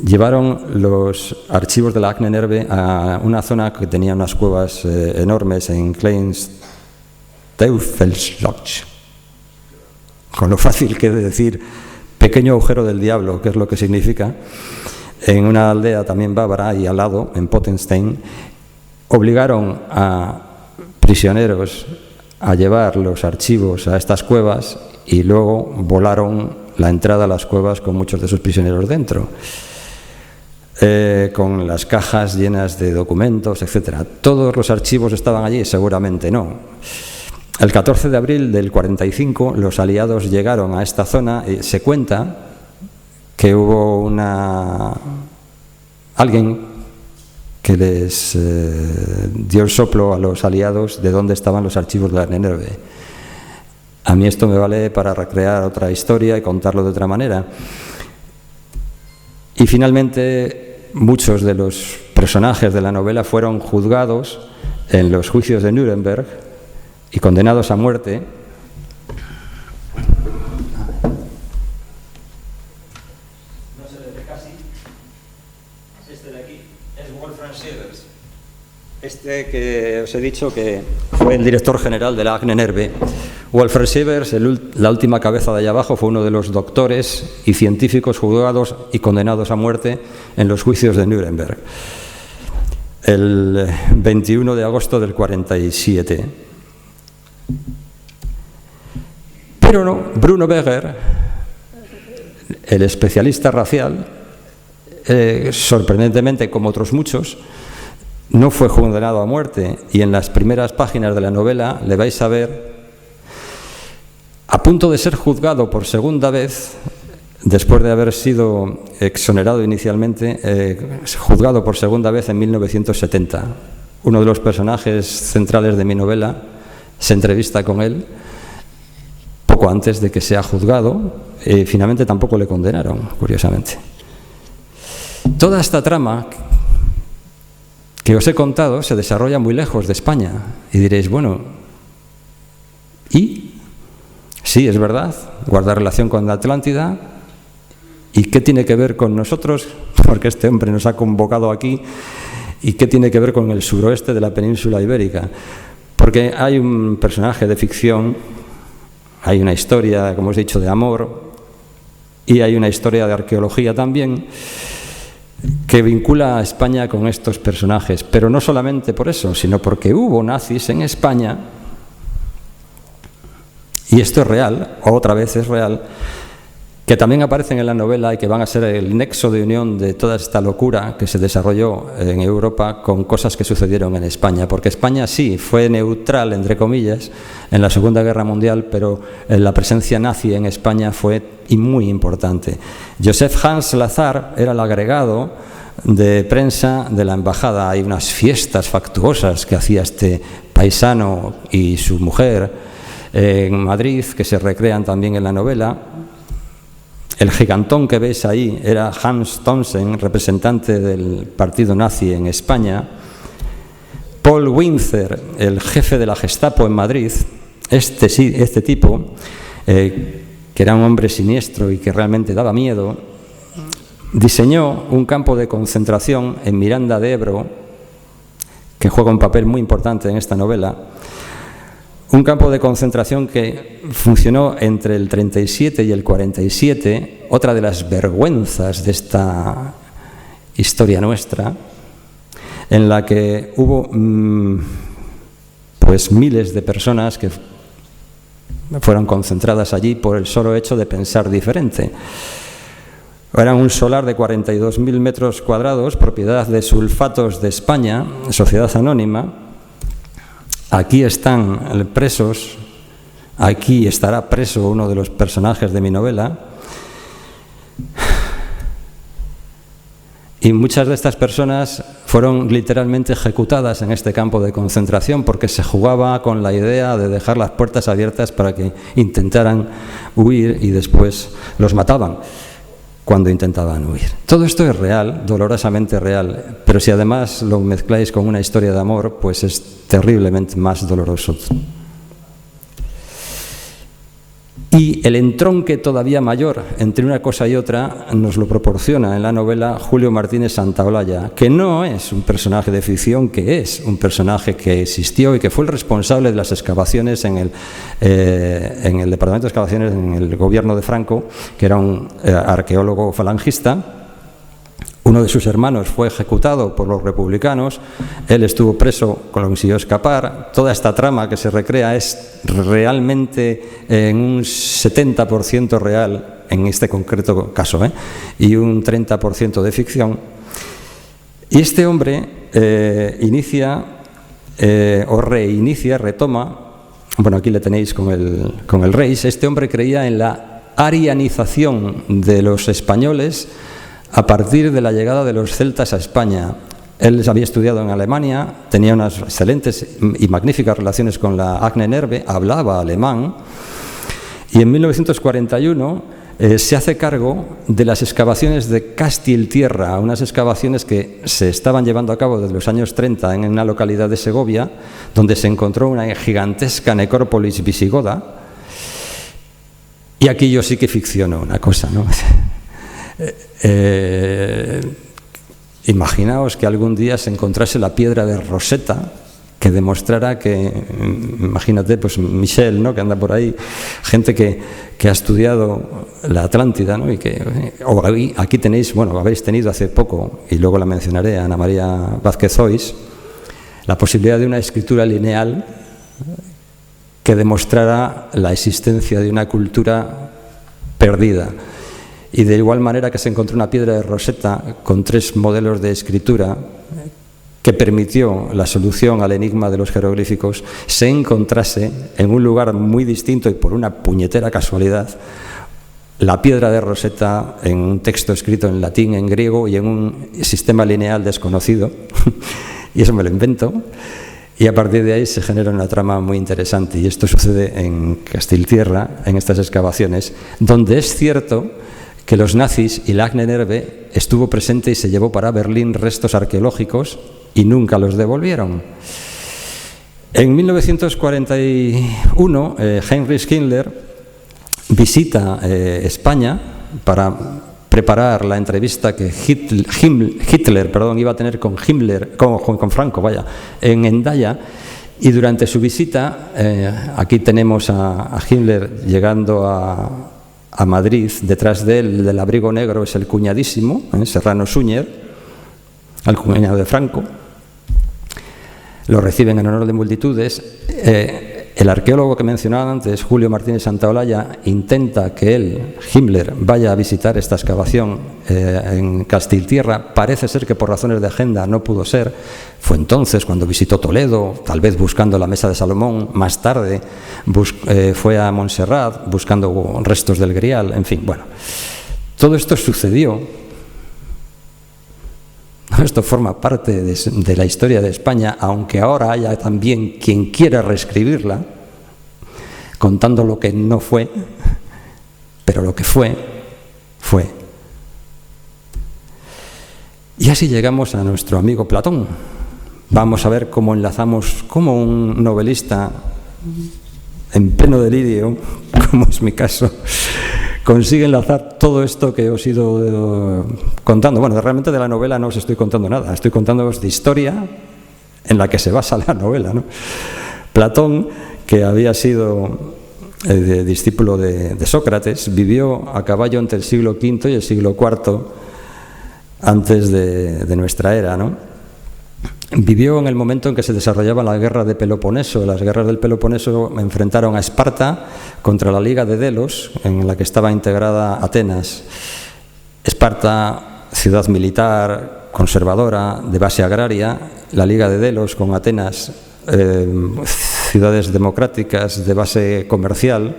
llevaron los archivos de la Ahnenerbe a una zona que tenía unas cuevas enormes en Kleins Teufelsloch, con lo fácil que es decir pequeño agujero del diablo, que es lo que significa, en una aldea también bávara y al lado, en Pottenstein. Obligaron a prisioneros a llevar los archivos a estas cuevas y luego volaron la entrada a las cuevas con muchos de sus prisioneros dentro, con las cajas llenas de documentos, etcétera. ¿Todos los archivos estaban allí? Seguramente no. El 14 de abril del 45 los aliados llegaron a esta zona y se cuenta que hubo alguien que les dio el soplo a los aliados de dónde estaban los archivos de la Ahnenerbe. A mí esto me vale para recrear otra historia y contarlo de otra manera. Y finalmente muchos de los personajes de la novela fueron juzgados en los juicios de Nuremberg y condenados a muerte. No se le ve casi. Este de aquí es Wolfram Sievers. Este que os he dicho que fue el director general de la Ahnenerbe. Wolfram Sievers, la última cabeza de allá abajo, fue uno de los doctores y científicos juzgados y condenados a muerte en los juicios de Nuremberg. El 21 de agosto del 47. Pero no, Bruno Beger, el especialista racial, sorprendentemente como otros muchos, no fue condenado a muerte, y en las primeras páginas de la novela le vais a ver a punto de ser juzgado por segunda vez, después de haber sido exonerado inicialmente, juzgado por segunda vez en 1970. Uno de los personajes centrales de mi novela se entrevista con él poco antes de que sea juzgado, y finalmente tampoco le condenaron, curiosamente. Toda esta trama que os he contado se desarrolla muy lejos de España, y diréis, bueno, ¿y? Sí, es verdad, guarda relación con la Atlántida. ¿Y qué tiene que ver con nosotros? Porque este hombre nos ha convocado aquí. ¿Y qué tiene que ver con el suroeste de la península ibérica? Porque hay un personaje de ficción, hay una historia, como os he dicho, de amor, y hay una historia de arqueología también, que vincula a España con estos personajes. Pero no solamente por eso, sino porque hubo nazis en España. Y esto es real, otra vez es real, que también aparecen en la novela y que van a ser el nexo de unión de toda esta locura que se desarrolló en Europa con cosas que sucedieron en España. Porque España sí fue neutral, entre comillas, en la Segunda Guerra Mundial, pero la presencia nazi en España fue muy importante. Joseph Hans Lazar era el agregado de prensa de la embajada. Hay unas fiestas factuosas que hacía este paisano y su mujer en Madrid, que se recrean también en la novela. El gigantón que ves ahí era Hans Townsend, representante del partido nazi en España. Paul Winzer, el jefe de la Gestapo en Madrid, este tipo, que era un hombre siniestro y que realmente daba miedo, diseñó un campo de concentración en Miranda de Ebro, que juega un papel muy importante en esta novela. Un campo de concentración que funcionó entre el 37 y el 47, otra de las vergüenzas de esta historia nuestra, en la que hubo pues miles de personas que fueron concentradas allí por el solo hecho de pensar diferente. Era un solar de 42.000 metros cuadrados, propiedad de Sulfatos de España, sociedad anónima. Aquí están presos, aquí estará preso uno de los personajes de mi novela. Y muchas de estas personas fueron literalmente ejecutadas en este campo de concentración porque se jugaba con la idea de dejar las puertas abiertas para que intentaran huir y después los mataban cuando intentaban huir. Todo esto es real, dolorosamente real, pero si además lo mezcláis con una historia de amor, pues es terriblemente más doloroso. Y el entronque todavía mayor entre una cosa y otra nos lo proporciona en la novela Julio Martínez Santaolalla, que no es un personaje de ficción, que es un personaje que existió y que fue el responsable de las excavaciones en el Departamento de Excavaciones en el gobierno de Franco, que era un arqueólogo falangista. Uno de sus hermanos fue ejecutado por los republicanos, él estuvo preso, consiguió escapar. Toda esta trama que se recrea es realmente en un 70% real, en este concreto caso, y un 30% de ficción. Y este hombre retoma, bueno, aquí le tenéis con el Reis. Este hombre creía en la arianización de los españoles a partir de la llegada de los celtas a España. Él había estudiado en Alemania, tenía unas excelentes y magníficas relaciones con la Agne Nerve, hablaba alemán, y en 1941 se hace cargo de las excavaciones de Castiltierra, unas excavaciones que se estaban llevando a cabo desde los años 30 en una localidad de Segovia, donde se encontró una gigantesca necrópolis visigoda. Y aquí yo sí que ficciono una cosa, ¿no? Imaginaos que algún día se encontrase la piedra de Rosetta que demostrara que, imagínate, pues Michel, ¿no?, que anda por ahí, gente que ha estudiado la Atlántida, ¿no?, y que aquí tenéis, bueno, habéis tenido hace poco, y luego la mencionaré, a Ana María Vázquez Ois, la posibilidad de una escritura lineal que demostrara la existencia de una cultura perdida. Y de igual manera que se encontró una piedra de Rosetta con 3 modelos de escritura que permitió la solución al enigma de los jeroglíficos, se encontrase en un lugar muy distinto y por una puñetera casualidad la piedra de Rosetta en un texto escrito en latín, en griego y en un sistema lineal desconocido. Y eso me lo invento. Y a partir de ahí se genera una trama muy interesante. Y esto sucede en Castiltierra, en estas excavaciones, donde es cierto que los nazis y la Agne Nerve estuvo presente y se llevó para Berlín restos arqueológicos y nunca los devolvieron. En 1941, Heinrich Himmler visita España para preparar la entrevista que Hitler iba a tener con Franco, en Hendaya. Y durante su visita, aquí tenemos a Himmler llegando a Madrid. Detrás de él, del abrigo negro, es el cuñadísimo, Serrano Suñer, el cuñado de Franco. Lo reciben en honor de multitudes. El arqueólogo que mencionaba antes, Julio Martínez Santaolalla, intenta que él, Himmler, vaya a visitar esta excavación en Castiltierra. Parece ser que por razones de agenda no pudo ser. Fue entonces cuando visitó Toledo, tal vez buscando la Mesa de Salomón. Más tarde fue a Montserrat buscando restos del Grial. En fin, bueno, todo esto sucedió. Esto forma parte de la historia de España, aunque ahora haya también quien quiera reescribirla, contando lo que no fue, pero lo que fue, fue. Y así llegamos a nuestro amigo Platón. Vamos a ver cómo enlazamos, cómo un novelista en pleno delirio, como es mi caso, consigue enlazar todo esto que os he ido contando. Bueno, realmente de la novela no os estoy contando nada, estoy contándoos de historia en la que se basa la novela, ¿no? Platón, que había sido discípulo de Sócrates, vivió a caballo entre el siglo V y el siglo IV antes de nuestra era, ¿no? Vivió en el momento en que se desarrollaba la guerra de Peloponeso. Las guerras del Peloponeso enfrentaron a Esparta contra la Liga de Delos, en la que estaba integrada Atenas. Esparta, ciudad militar, conservadora, de base agraria; la Liga de Delos con Atenas, ciudades democráticas de base comercial,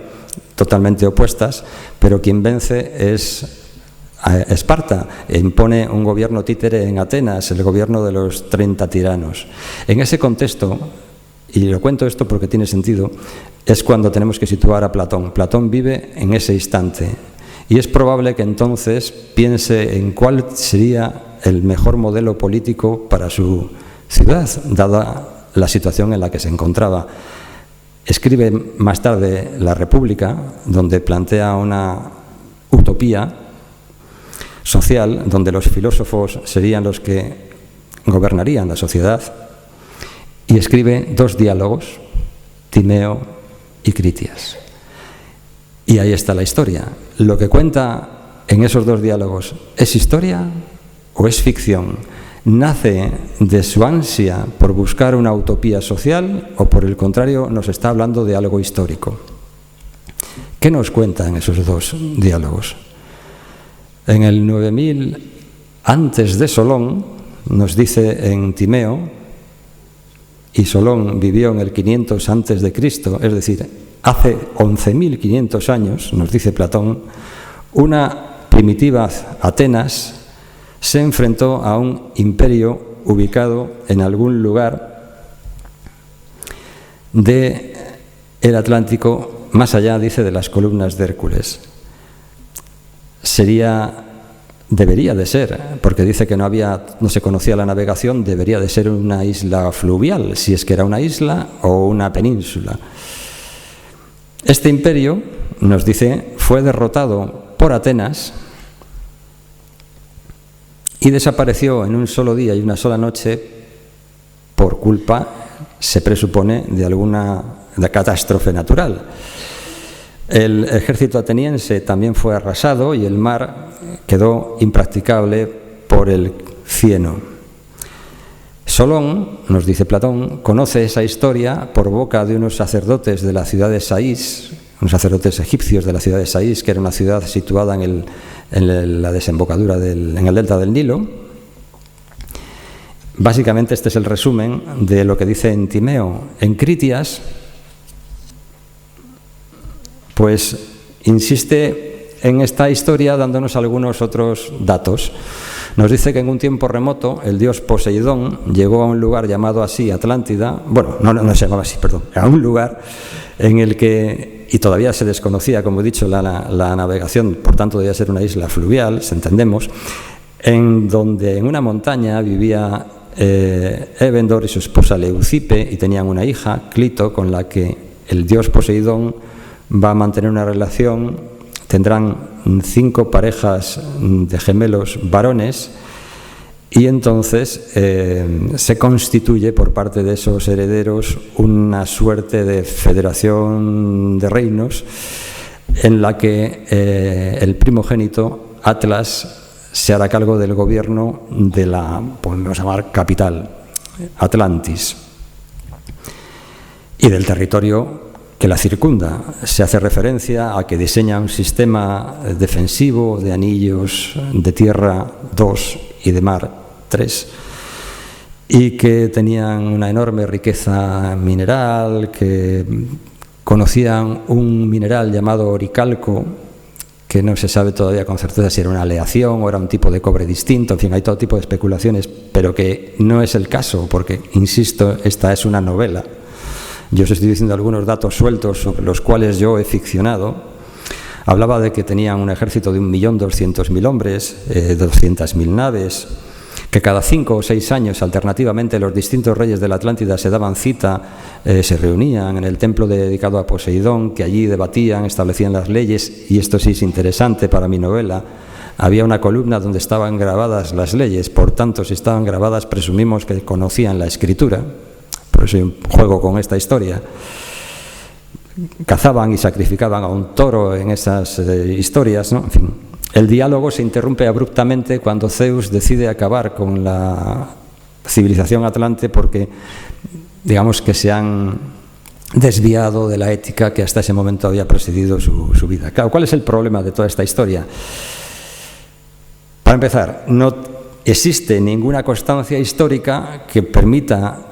totalmente opuestas, pero quien vence es Esparta, impone un gobierno títere en Atenas, el gobierno de los 30 tiranos. En ese contexto, y lo cuento esto porque tiene sentido, es cuando tenemos que situar a Platón. Platón vive en ese instante y es probable que entonces piense en cuál sería el mejor modelo político para su ciudad, dada la situación en la que se encontraba. Escribe más tarde La República, donde plantea una utopía social, donde los filósofos serían los que gobernarían la sociedad, y escribe 2 diálogos, Timeo y Critias. Y ahí está la historia. Lo que cuenta en esos 2 diálogos, ¿es historia o es ficción? ¿Nace de su ansia por buscar una utopía social o, por el contrario, nos está hablando de algo histórico? ¿Qué nos cuenta en esos 2 diálogos? En el 9000 antes de Solón, nos dice en Timeo, y Solón vivió en el 500 antes de Cristo, es decir, hace 11.500 años, nos dice Platón, una primitiva Atenas se enfrentó a un imperio ubicado en algún lugar del Atlántico, más allá, dice, de las columnas de Hércules. Debería de ser, porque dice que no se conocía la navegación, debería de ser una isla fluvial, si es que era una isla o una península. Este imperio, nos dice, fue derrotado por Atenas y desapareció en un solo día y una sola noche por culpa, se presupone, de catástrofe natural. El ejército ateniense también fue arrasado y el mar quedó impracticable por el cieno. Solón, nos dice Platón, conoce esa historia por boca de unos sacerdotes de la ciudad de Sais, unos sacerdotes egipcios de la ciudad de Sais, que era una ciudad situada en la desembocadura en el delta del Nilo. Básicamente este es el resumen de lo que dice en Timeo. En Critias, pues insiste en esta historia dándonos algunos otros datos. Nos dice que en un tiempo remoto el dios Poseidón llegó a un lugar llamado así Atlántida, bueno, no se llamaba así, perdón, a un lugar en el que, y todavía se desconocía, como he dicho, la navegación, por tanto debía ser una isla fluvial, se entendemos, en donde en una montaña vivía Evendor y su esposa Leucipe, y tenían una hija, Clito, con la que el dios Poseidón va a mantener una relación. Tendrán 5 parejas de gemelos varones y entonces se constituye por parte de esos herederos una suerte de federación de reinos en la que el primogénito, Atlas, se hará cargo del gobierno de la, podemos llamar, capital, Atlantis, y del territorio que la circunda. Se hace referencia a que diseña un sistema defensivo de anillos de tierra 2 y de mar 3, y que tenían una enorme riqueza mineral, que conocían un mineral llamado oricalco, que no se sabe todavía con certeza si era una aleación o era un tipo de cobre distinto, en fin, hay todo tipo de especulaciones, pero que no es el caso, porque, insisto, esta es una novela. Yo os estoy diciendo algunos datos sueltos sobre los cuales yo he ficcionado. Hablaba de que tenían un ejército de 1.200.000 hombres, 200.000 naves, que cada 5 o 6 años, alternativamente, los distintos reyes de la Atlántida se daban cita, se reunían en el templo dedicado a Poseidón, que allí debatían, establecían las leyes, y esto sí es interesante para mi novela. Había una columna donde estaban grabadas las leyes, por tanto, si estaban grabadas, presumimos que conocían la escritura. Por eso yo juego con esta historia. Cazaban y sacrificaban a un toro en esas historias, ¿no? En fin, el diálogo se interrumpe abruptamente cuando Zeus decide acabar con la civilización atlante porque, digamos, que se han desviado de la ética que hasta ese momento había presidido su vida. Claro, ¿cuál es el problema de toda esta historia? Para empezar, no existe ninguna constancia histórica que permita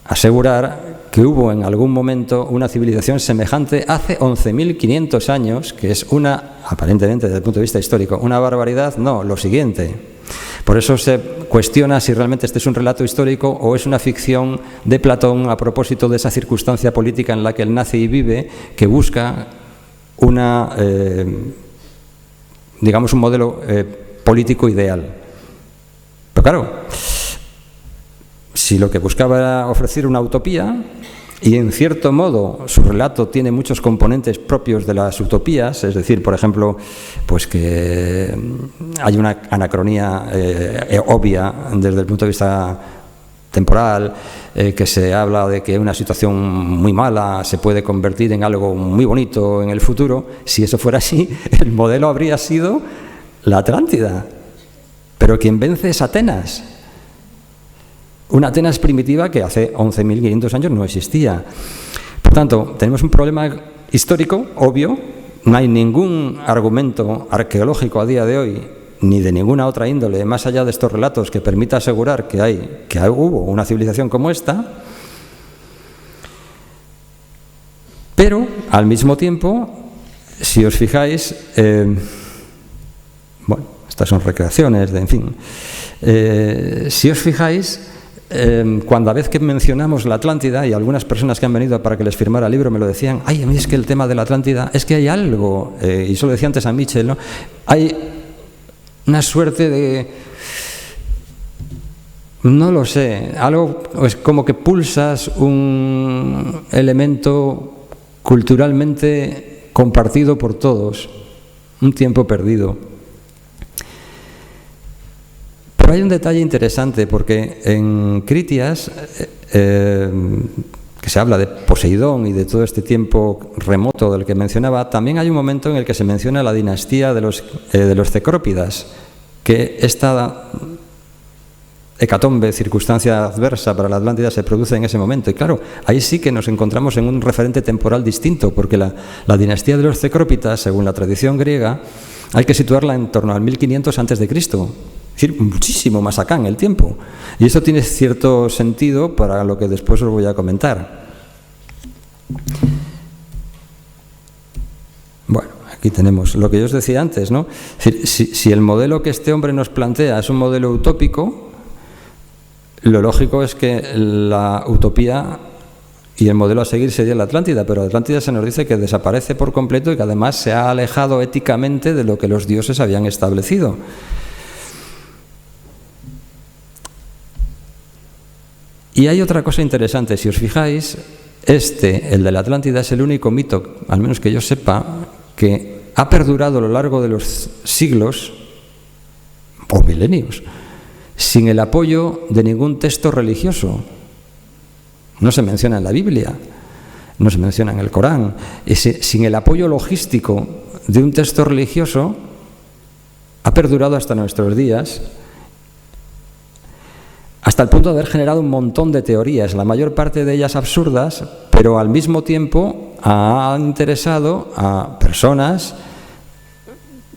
asegurar que hubo en algún momento una civilización semejante hace 11.500 años, que es aparentemente desde el punto de vista histórico, una barbaridad. No, lo siguiente. Por eso se cuestiona si realmente este es un relato histórico o es una ficción de Platón a propósito de esa circunstancia política en la que él nace y vive, que busca digamos, un modelo político ideal. Pero claro, si lo que buscaba era ofrecer una utopía, y en cierto modo su relato tiene muchos componentes propios de las utopías, es decir, por ejemplo, pues que hay una anacronía obvia desde el punto de vista temporal, que se habla de que una situación muy mala se puede convertir en algo muy bonito en el futuro. Si eso fuera así, el modelo habría sido la Atlántida, pero quien vence es Atenas. Una Atenas primitiva que hace 11.500 años no existía. Por tanto, tenemos un problema histórico obvio. No hay ningún argumento arqueológico a día de hoy, ni de ninguna otra índole, más allá de estos relatos, que permita asegurar que hubo una civilización como esta. Pero, al mismo tiempo, si os fijáis, bueno, estas son recreaciones, en fin. Si os fijáis, cuando a vez que mencionamos la Atlántida, y algunas personas que han venido para que les firmara el libro me lo decían, ay, a mí es que el tema de la Atlántida, es que hay algo, y eso lo decía antes a Mitchell, ¿no? Hay una suerte de, no lo sé, algo es como que pulsas un elemento culturalmente compartido por todos, un tiempo perdido. Pero hay un detalle interesante, porque en Critias, que se habla de Poseidón y de todo este tiempo remoto del que mencionaba, también hay un momento en el que se menciona la dinastía de los Cecrópidas, que esta hecatombe, circunstancia adversa para la Atlántida, se produce en ese momento. Y claro, ahí sí que nos encontramos en un referente temporal distinto, porque la dinastía de los Cecrópidas, según la tradición griega, hay que situarla en torno al 1500 a.C., es decir, muchísimo más acá en el tiempo. Y eso tiene cierto sentido para lo que después os voy a comentar. Bueno, aquí tenemos lo que yo os decía antes, ¿no? Es decir, si el modelo que este hombre nos plantea es un modelo utópico, lo lógico es que la utopía y el modelo a seguir sería la Atlántida, pero la Atlántida se nos dice que desaparece por completo y que además se ha alejado éticamente de lo que los dioses habían establecido. Y hay otra cosa interesante, si os fijáis, el de la Atlántida, es el único mito, al menos que yo sepa, que ha perdurado a lo largo de los siglos o milenios, sin el apoyo de ningún texto religioso. No se menciona en la Biblia, no se menciona en el Corán. Sin el apoyo logístico de un texto religioso, ha perdurado hasta nuestros días, hasta el punto de haber generado un montón de teorías, la mayor parte de ellas absurdas, pero al mismo tiempo ha interesado a personas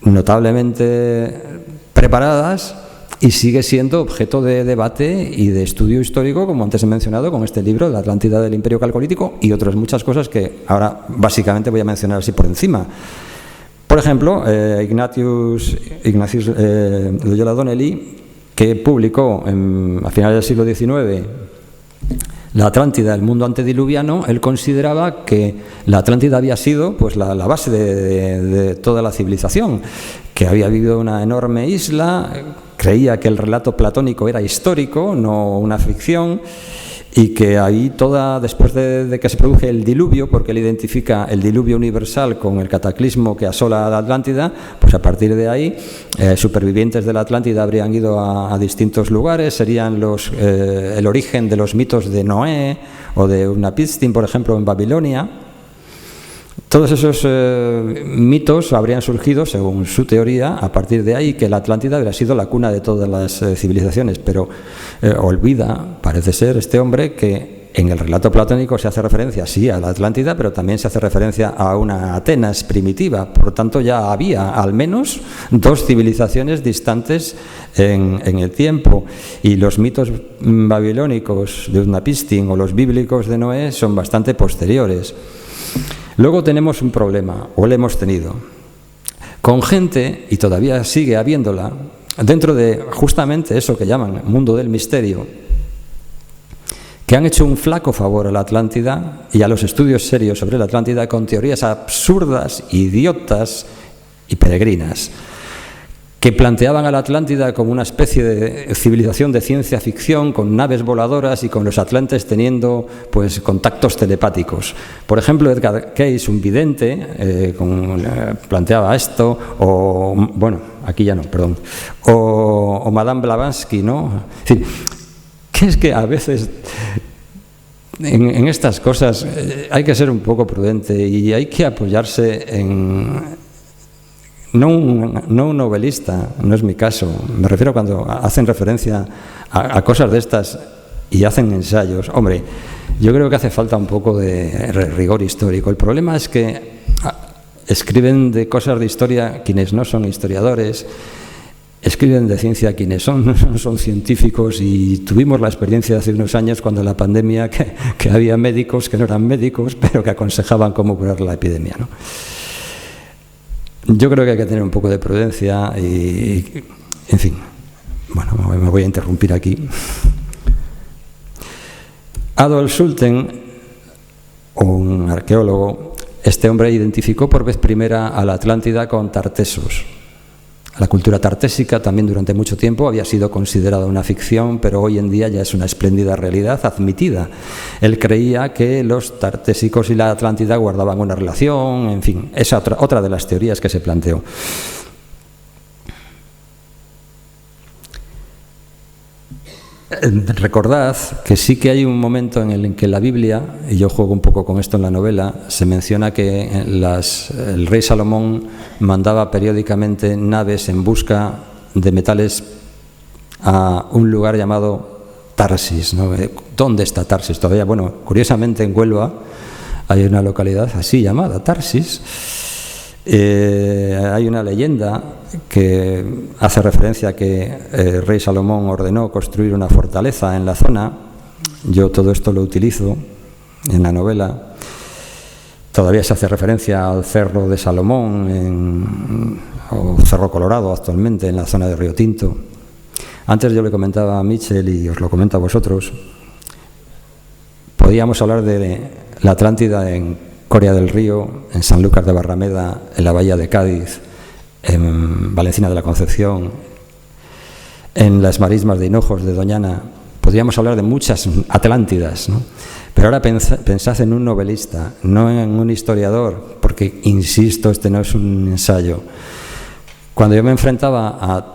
notablemente preparadas y sigue siendo objeto de debate y de estudio histórico, como antes he mencionado, con este libro, La Atlántida del Imperio Calcolítico, y otras muchas cosas que ahora básicamente voy a mencionar así por encima. Por ejemplo, Ignatius Loyola Donnelly, que publicó a finales del siglo XIX la Atlántida, el mundo antediluviano, él consideraba que la Atlántida había sido pues la base de toda la civilización, que había vivido una enorme isla, creía que el relato platónico era histórico, no una ficción, y que ahí después de que se produce el diluvio, porque él identifica el diluvio universal con el cataclismo que asola a la Atlántida, pues a partir de ahí supervivientes de la Atlántida habrían ido a distintos lugares, serían el origen de los mitos de Noé o de Unapistim, por ejemplo, en Babilonia. Todos esos mitos habrían surgido, según su teoría, a partir de ahí, que la Atlántida habría sido la cuna de todas las civilizaciones, pero olvida, parece ser, este hombre, que en el relato platónico se hace referencia, sí, a la Atlántida, pero también se hace referencia a una Atenas primitiva. Por lo tanto, ya había al menos dos civilizaciones distantes en el tiempo. Y los mitos babilónicos de Unapistim o los bíblicos de Noé son bastante posteriores. Luego tenemos un problema, o lo hemos tenido, con gente, y todavía sigue habiéndola, dentro de justamente eso que llaman mundo del misterio, que han hecho un flaco favor a la Atlántida y a los estudios serios sobre la Atlántida con teorías absurdas, idiotas y peregrinas, que planteaban a la Atlántida como una especie de civilización de ciencia ficción, con naves voladoras y con los atlantes teniendo pues contactos telepáticos. Por ejemplo, Edgar Cayce, un vidente, planteaba esto, o bueno, aquí ya no, perdón, o Madame Blavatsky, ¿no? Es decir, que es que a veces en estas cosas hay que ser un poco prudente y hay que apoyarse en... No un novelista, no es mi caso. Me refiero cuando hacen referencia a cosas de estas y hacen ensayos. Hombre, yo creo que hace falta un poco de rigor histórico. El problema es que escriben de cosas de historia quienes no son historiadores, escriben de ciencia quienes son científicos, y tuvimos la experiencia hace unos años cuando la pandemia que había médicos que no eran médicos, pero que aconsejaban cómo curar la epidemia, ¿no? Yo creo que hay que tener un poco de prudencia y en fin, bueno, me voy a interrumpir aquí. Adolf Schulten, un arqueólogo, este hombre identificó por vez primera a la Atlántida con Tartessos. La cultura tartésica también durante mucho tiempo había sido considerada una ficción, pero hoy en día ya es una espléndida realidad admitida. Él creía que los tartésicos y la Atlántida guardaban una relación, en fin, esa otra de las teorías que se planteó. Recordad que sí que hay un momento en el que la Biblia, y yo juego un poco con esto en la novela, se menciona que el rey Salomón mandaba periódicamente naves en busca de metales a un lugar llamado Tarsis, ¿no? ¿Dónde está Tarsis? Todavía, bueno, curiosamente en Huelva hay una localidad así llamada Tarsis. Hay una leyenda que hace referencia a que el rey Salomón ordenó construir una fortaleza en la zona. Yo todo esto lo utilizo en la novela. Todavía se hace referencia al Cerro de Salomón, o Cerro Colorado actualmente, en la zona de Río Tinto. Antes yo le comentaba a Michel, y os lo comento a vosotros, podíamos hablar de la Atlántida en Coria del Río, en Sanlúcar de Barrameda, en la Bahía de Cádiz, en Valencina de la Concepción, en las marismas de Hinojos de Doñana. Podríamos hablar de muchas Atlántidas, ¿no? Pero ahora pensad en un novelista, no en un historiador, porque, insisto, este no es un ensayo. Cuando yo me enfrentaba a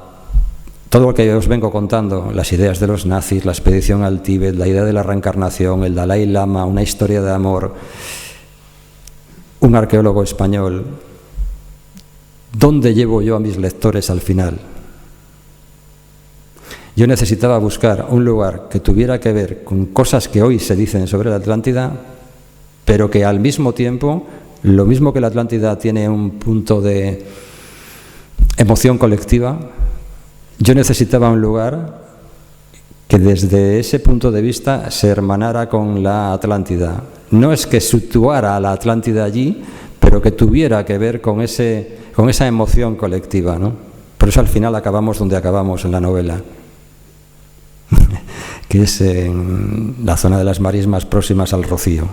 todo lo que os vengo contando, las ideas de los nazis, la expedición al Tíbet, la idea de la reencarnación, el Dalai Lama, una historia de amor, un arqueólogo español, ¿dónde llevo yo a mis lectores al final? Yo necesitaba buscar un lugar que tuviera que ver con cosas que hoy se dicen sobre la Atlántida, pero que al mismo tiempo, lo mismo que la Atlántida tiene un punto de emoción colectiva, yo necesitaba un lugar que desde ese punto de vista se hermanara con la Atlántida. No es que situara a la Atlántida allí, pero que tuviera que ver con esa emoción colectiva, ¿no? Por eso al final acabamos donde acabamos en la novela, que es en la zona de las marismas próximas al Rocío.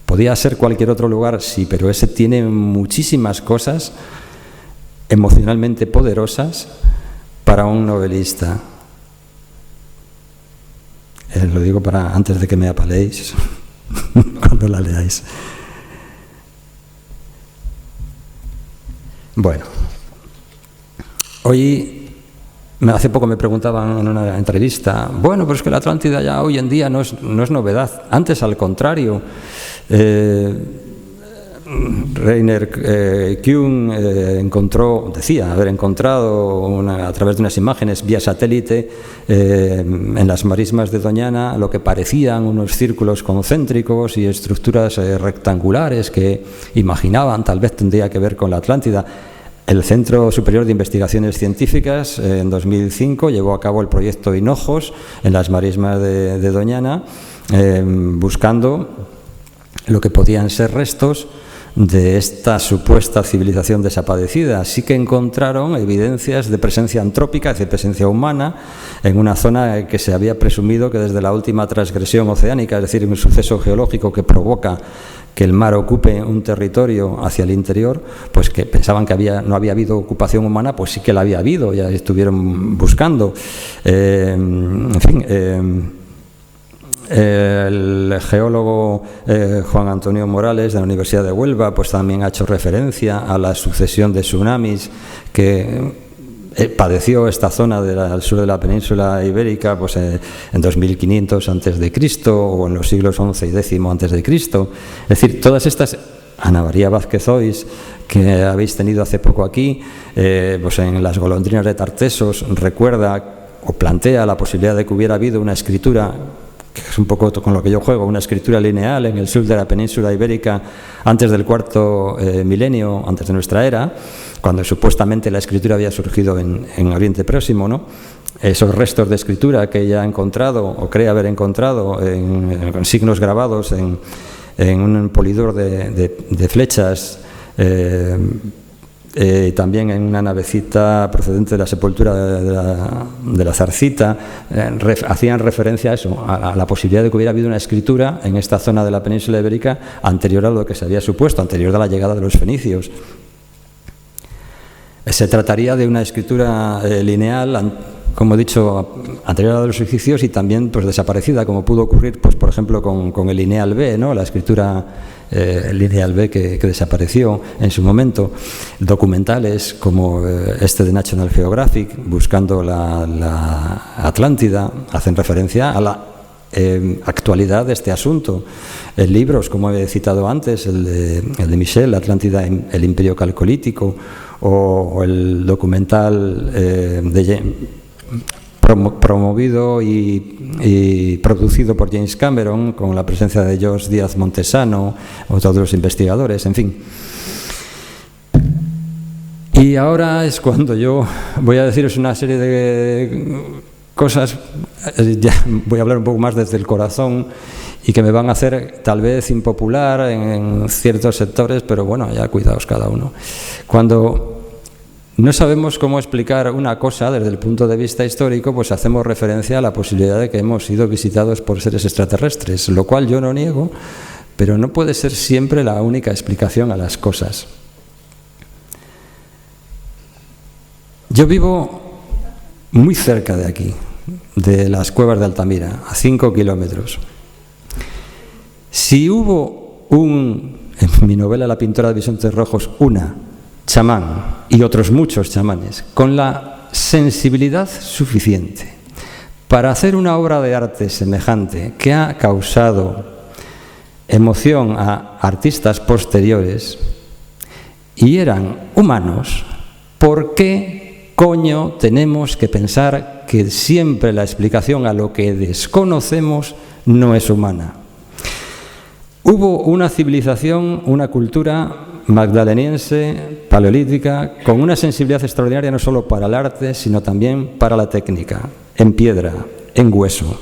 Podía ser cualquier otro lugar, sí, pero ese tiene muchísimas cosas emocionalmente poderosas para un novelista. Lo digo para antes de que me apaléis cuando la leáis. Bueno, hoy, hace poco me preguntaban en una entrevista, bueno, pero es que la Atlántida ya hoy en día no es novedad. Antes, al contrario, Rainer Kuhn decía haber encontrado a través de unas imágenes vía satélite en las marismas de Doñana lo que parecían unos círculos concéntricos y estructuras rectangulares que imaginaban tal vez tendría que ver con la Atlántida. El Centro Superior de Investigaciones Científicas en 2005 llevó a cabo el proyecto Hinojos en las marismas de Doñana, buscando lo que podían ser restos de esta supuesta civilización desaparecida. Sí que encontraron evidencias de presencia antrópica, de presencia humana, en una zona que se había presumido que desde la última transgresión oceánica, es decir, un suceso geológico que provoca que el mar ocupe un territorio hacia el interior, pues que pensaban que no había habido ocupación humana, pues sí que la había habido, ya estuvieron buscando. En fin, el geólogo Juan Antonio Morales de la Universidad de Huelva pues también ha hecho referencia a la sucesión de tsunamis que padeció esta zona al sur de la península ibérica pues en 2500 a.C. o en los siglos XI y X a.C. Es decir, todas estas... Ana María Vázquez Ois, que habéis tenido hace poco aquí, pues en Las golondrinas de Tartesos recuerda o plantea la posibilidad de que hubiera habido una escritura, que es un poco con lo que yo juego, una escritura lineal en el sur de la península ibérica antes del cuarto milenio, antes de nuestra era, cuando supuestamente la escritura había surgido en Oriente Próximo, ¿no? Esos restos de escritura que ella ha encontrado, o cree haber encontrado, con signos grabados en un polidor de flechas, también en una navecita procedente de la sepultura de la Zarcita, hacían referencia a eso, a la posibilidad de que hubiera habido una escritura en esta zona de la península ibérica anterior a lo que se había supuesto, anterior a la llegada de los fenicios. Se trataría de una escritura lineal, como he dicho, anterior a los egipcios y también pues desaparecida, como pudo ocurrir, pues por ejemplo, con el lineal B, ¿no? La escritura lineal B que desapareció en su momento. Documentales como este de National Geographic, buscando la Atlántida, hacen referencia a la actualidad de este asunto. Libros, como he citado antes, el de Michel, La Atlántida, el Imperio Calcolítico, o el documental promovido y producido por James Cameron, con la presencia de George Díaz Montesano o todos los investigadores, en fin. Y ahora es cuando yo voy a deciros una serie de cosas, ya voy a hablar un poco más desde el corazón y que me van a hacer tal vez impopular en ciertos sectores, pero bueno, ya cuidaos cada uno. Cuando no sabemos cómo explicar una cosa desde el punto de vista histórico, pues hacemos referencia a la posibilidad de que hemos sido visitados por seres extraterrestres, lo cual yo no niego, pero no puede ser siempre la única explicación a las cosas. Yo vivo muy cerca de aquí, de las cuevas de Altamira, a 5 kilómetros. Si hubo en mi novela La pintora de bisontes rojos, una chamán y otros muchos chamanes con la sensibilidad suficiente para hacer una obra de arte semejante que ha causado emoción a artistas posteriores y eran humanos, ¿por qué coño tenemos que pensar que siempre la explicación a lo que desconocemos no es humana? Hubo una civilización, una cultura magdaleniense, paleolítica, con una sensibilidad extraordinaria no solo para el arte, sino también para la técnica, en piedra, en hueso.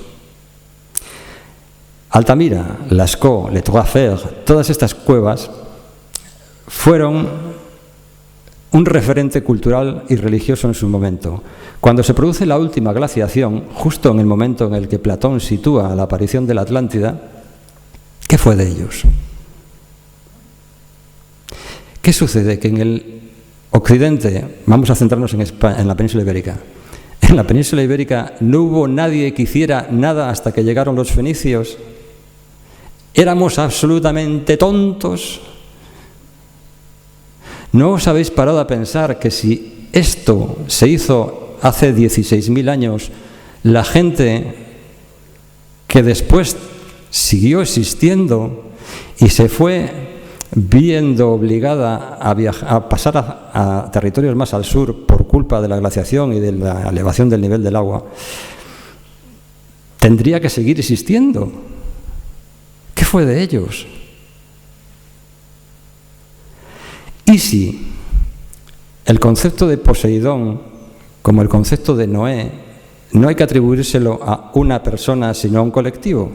Altamira, Lascaux, Les Trois Fers, todas estas cuevas fueron un referente cultural y religioso en su momento. Cuando se produce la última glaciación, justo en el momento en el que Platón sitúa la aparición de la Atlántida, ¿qué fue de ellos? ¿Qué sucede? Que en el Occidente, vamos a centrarnos en España, en la península ibérica. En la península ibérica no hubo nadie que hiciera nada hasta que llegaron los fenicios. Éramos absolutamente tontos. ¿No os habéis parado a pensar que si esto se hizo hace 16.000 años, la gente que después siguió existiendo y se fue viendo obligada a pasar a territorios más al sur por culpa de la glaciación y de la elevación del nivel del agua, tendría que seguir existiendo? ¿Qué fue de ellos? Y si el concepto de Poseidón, como el concepto de Noé, no hay que atribuírselo a una persona, sino a un colectivo.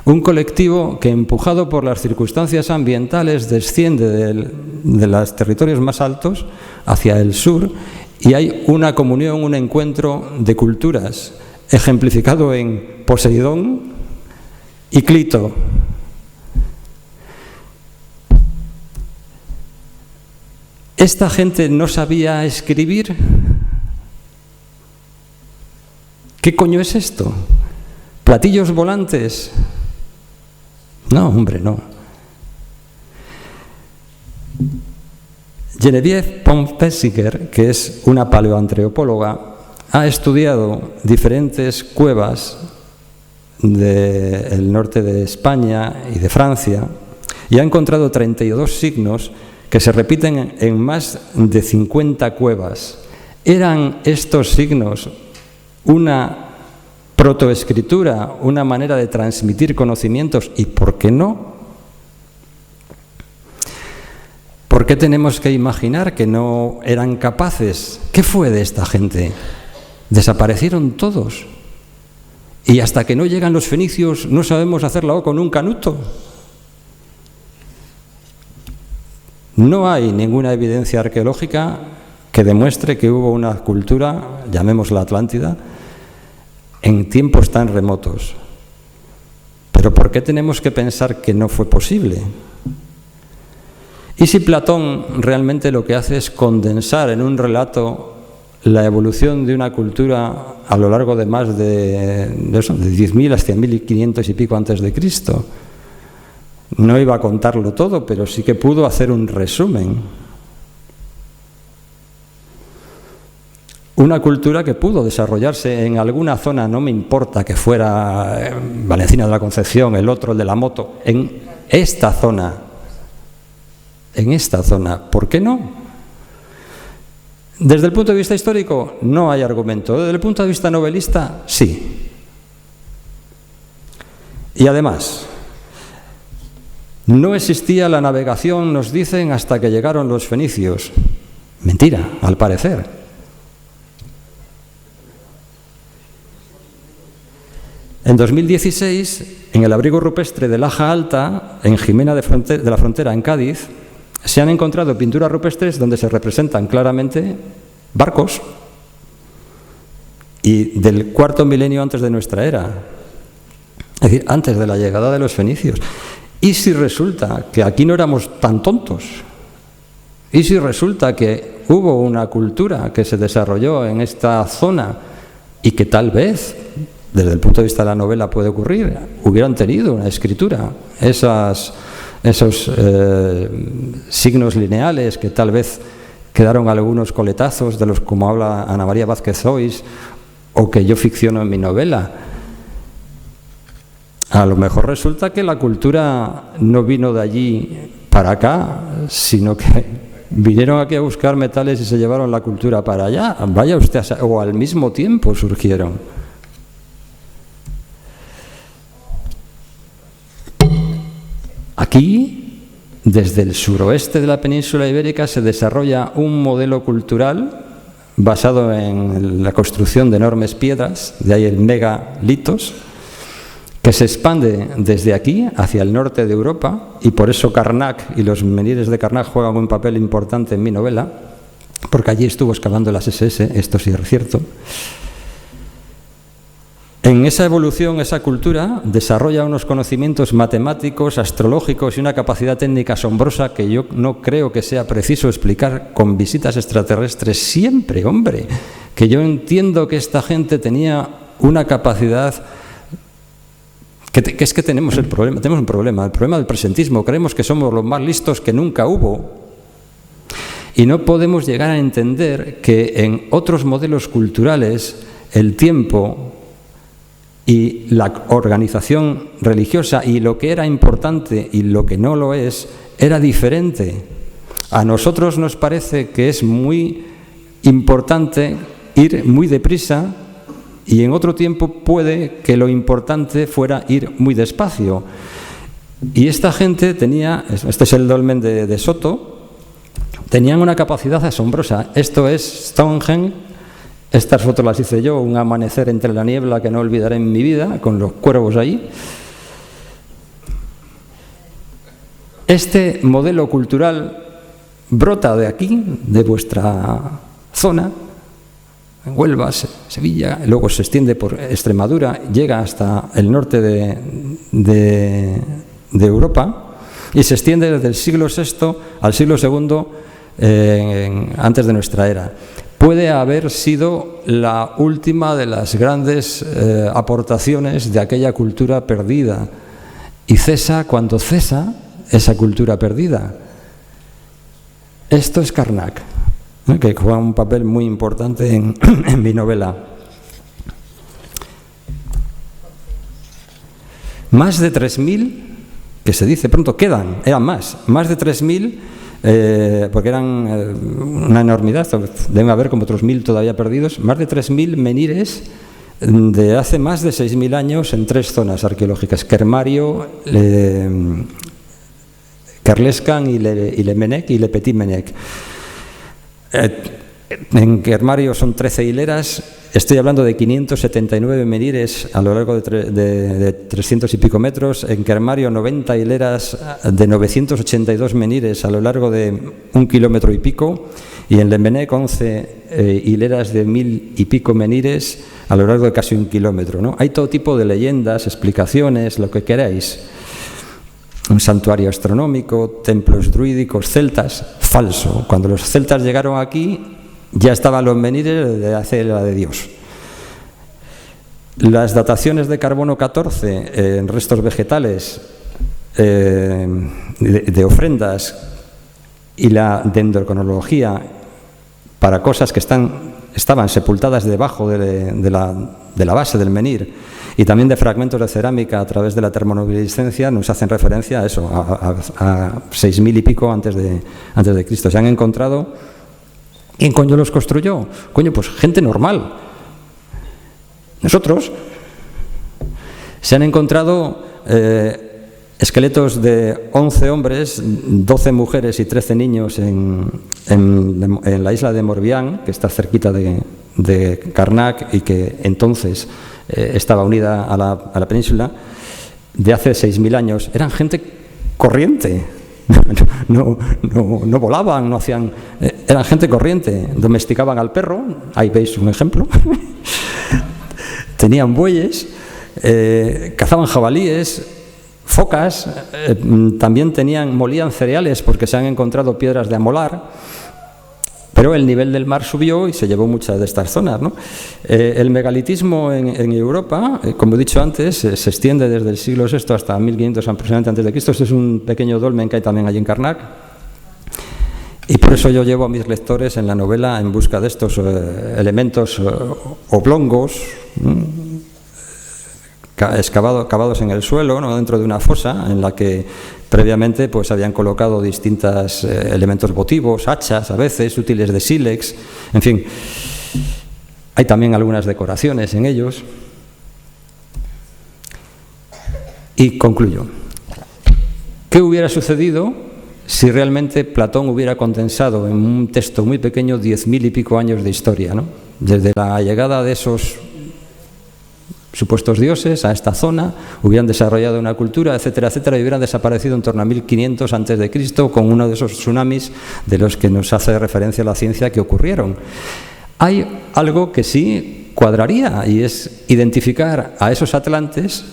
Un colectivo que, empujado por las circunstancias ambientales, desciende de los territorios más altos hacia el sur, y hay una comunión, un encuentro de culturas, ejemplificado en Poseidón y Clito. ¿Esta gente no sabía escribir? ¿Qué coño es esto? ¿Platillos volantes? No, hombre, no. Geneviève Pont-Pessiger, que es una paleoantropóloga, ha estudiado diferentes cuevas del norte de España y de Francia y ha encontrado 32 signos que se repiten en más de 50 cuevas. ¿Eran estos signos una protoescritura, una manera de transmitir conocimientos? ¿Y por qué no? ¿Por qué tenemos que imaginar que no eran capaces? ¿Qué fue de esta gente? Desaparecieron todos. Y hasta que no llegan los fenicios no sabemos hacer la O con un canuto. No hay ninguna evidencia arqueológica que demuestre que hubo una cultura, llamémosla Atlántida, en tiempos tan remotos. Pero ¿por qué tenemos que pensar que no fue posible? ¿Y si Platón realmente lo que hace es condensar en un relato la evolución de una cultura a lo largo de más de 10.000 hasta 1.500 y pico antes de Cristo? No iba a contarlo todo, pero sí que pudo hacer un resumen. Una cultura que pudo desarrollarse en alguna zona, no me importa que fuera Valencina de la Concepción, el otro, el de la moto, en esta zona. ¿Por qué no? Desde el punto de vista histórico, no hay argumento. Desde el punto de vista novelista, sí. Y además, no existía la navegación, nos dicen, hasta que llegaron los fenicios. Mentira, al parecer. En 2016, en el abrigo rupestre de Laja Alta, en Jimena de la Frontera, en Cádiz, se han encontrado pinturas rupestres donde se representan claramente barcos y del cuarto milenio antes de nuestra era, es decir, antes de la llegada de los fenicios. ¿Y si resulta que aquí no éramos tan tontos? ¿Y si resulta que hubo una cultura que se desarrolló en esta zona y que tal vez, desde el punto de vista de la novela puede ocurrir, hubieran tenido una escritura, esos signos lineales que tal vez quedaron algunos coletazos de los como habla Ana María Vázquez Zois o que yo ficciono en mi novela? A lo mejor resulta que la cultura no vino de allí para acá, sino que vinieron aquí a buscar metales y se llevaron la cultura para allá. Vaya usted o al mismo tiempo surgieron. Aquí, desde el suroeste de la península ibérica, se desarrolla un modelo cultural basado en la construcción de enormes piedras, de ahí el megalitos, que se expande desde aquí hacia el norte de Europa, y por eso Karnak y los menhires de Karnak juegan un papel importante en mi novela, porque allí estuvo excavando las SS, esto sí es cierto. En esa evolución, esa cultura desarrolla unos conocimientos matemáticos, astrológicos y una capacidad técnica asombrosa que yo no creo que sea preciso explicar con visitas extraterrestres siempre, hombre. Que yo entiendo que esta gente tenía una capacidad... Que es que tenemos un problema, el problema del presentismo. Creemos que somos los más listos que nunca hubo. Y no podemos llegar a entender que en otros modelos culturales el tiempo y la organización religiosa y lo que era importante y lo que no lo es, era diferente. A nosotros nos parece que es muy importante ir muy deprisa y en otro tiempo puede que lo importante fuera ir muy despacio. Y esta gente tenía, este es el dolmen de Soto, tenían una capacidad asombrosa. Esto es Stonehenge. Estas fotos las hice yo, un amanecer entre la niebla que no olvidaré en mi vida, con los cuervos ahí. Este modelo cultural brota de aquí, de vuestra zona, en Huelva, Sevilla, luego se extiende por Extremadura, llega hasta el norte de Europa y se extiende desde el siglo VI al siglo II antes de nuestra era. Puede haber sido la última de las grandes aportaciones de aquella cultura perdida. Y cesa cuando cesa esa cultura perdida. Esto es Karnak, que juega un papel muy importante en mi novela. Más de 3.000, que se dice pronto, eran más de 3.000, porque eran una enormidad, deben haber como otros 1.000 todavía perdidos, más de 3.000 menhires de hace más de 6.000 años en 3 zonas arqueológicas: Kermario, Kerlescan y Le Menec y Le Petit Menec. En Kermario son 13 hileras. Estoy hablando de 579 menhires a lo largo de 300 y pico metros. En Kermario 90 hileras de 982 menhires a lo largo de 1 kilómetro y pico. Y en Le Menec 11 hileras de 1.000 y pico menhires a lo largo de casi 1 kilómetro, ¿no? Hay todo tipo de leyendas, explicaciones, lo que queráis. Un santuario astronómico, templos druídicos, celtas. Falso. Cuando los celtas llegaron aquí, ya estaban los menhires de hace la de Dios. Las dataciones de carbono 14 en restos vegetales de ofrendas y la dendrocronología para cosas que estaban sepultadas debajo de la base del menhir, y también de fragmentos de cerámica a través de la termoluminiscencia, nos hacen referencia a eso, a 6.000 y pico antes de Cristo. Se han encontrado. ¿Quién coño los construyó? Coño, pues gente normal. Nosotros. Se han encontrado esqueletos de 11 hombres, 12 mujeres y 13 niños en la isla de Morbihan, que está cerquita de Karnak y que entonces estaba unida a la península, de hace 6.000 años. Eran gente corriente. No volaban, no hacían... eran gente corriente, domesticaban al perro, ahí veis un ejemplo. Tenían bueyes, cazaban jabalíes, focas, también molían cereales porque se han encontrado piedras de amolar, pero el nivel del mar subió y se llevó muchas de estas zonas, ¿no? El megalitismo en Europa, como he dicho antes, se extiende desde el siglo VI hasta 1500 aproximadamente antes de Cristo. Este es un pequeño dolmen que hay también allí en Karnak. Y por eso yo llevo a mis lectores en la novela en busca de estos elementos oblongos, cavados en el suelo, ¿no? Dentro de una fosa en la que previamente pues habían colocado distintos elementos votivos, hachas a veces, útiles de sílex, en fin. Hay también algunas decoraciones en ellos. Y concluyo. ¿Qué hubiera sucedido si realmente Platón hubiera condensado en un texto muy pequeño 10.000 y pico años de historia, ¿no? Desde la llegada de esos supuestos dioses a esta zona, hubieran desarrollado una cultura, etcétera, etcétera, y hubieran desaparecido en torno a 1500 a.C. con uno de esos tsunamis de los que nos hace referencia la ciencia que ocurrieron. Hay algo que sí cuadraría, y es identificar a esos atlantes,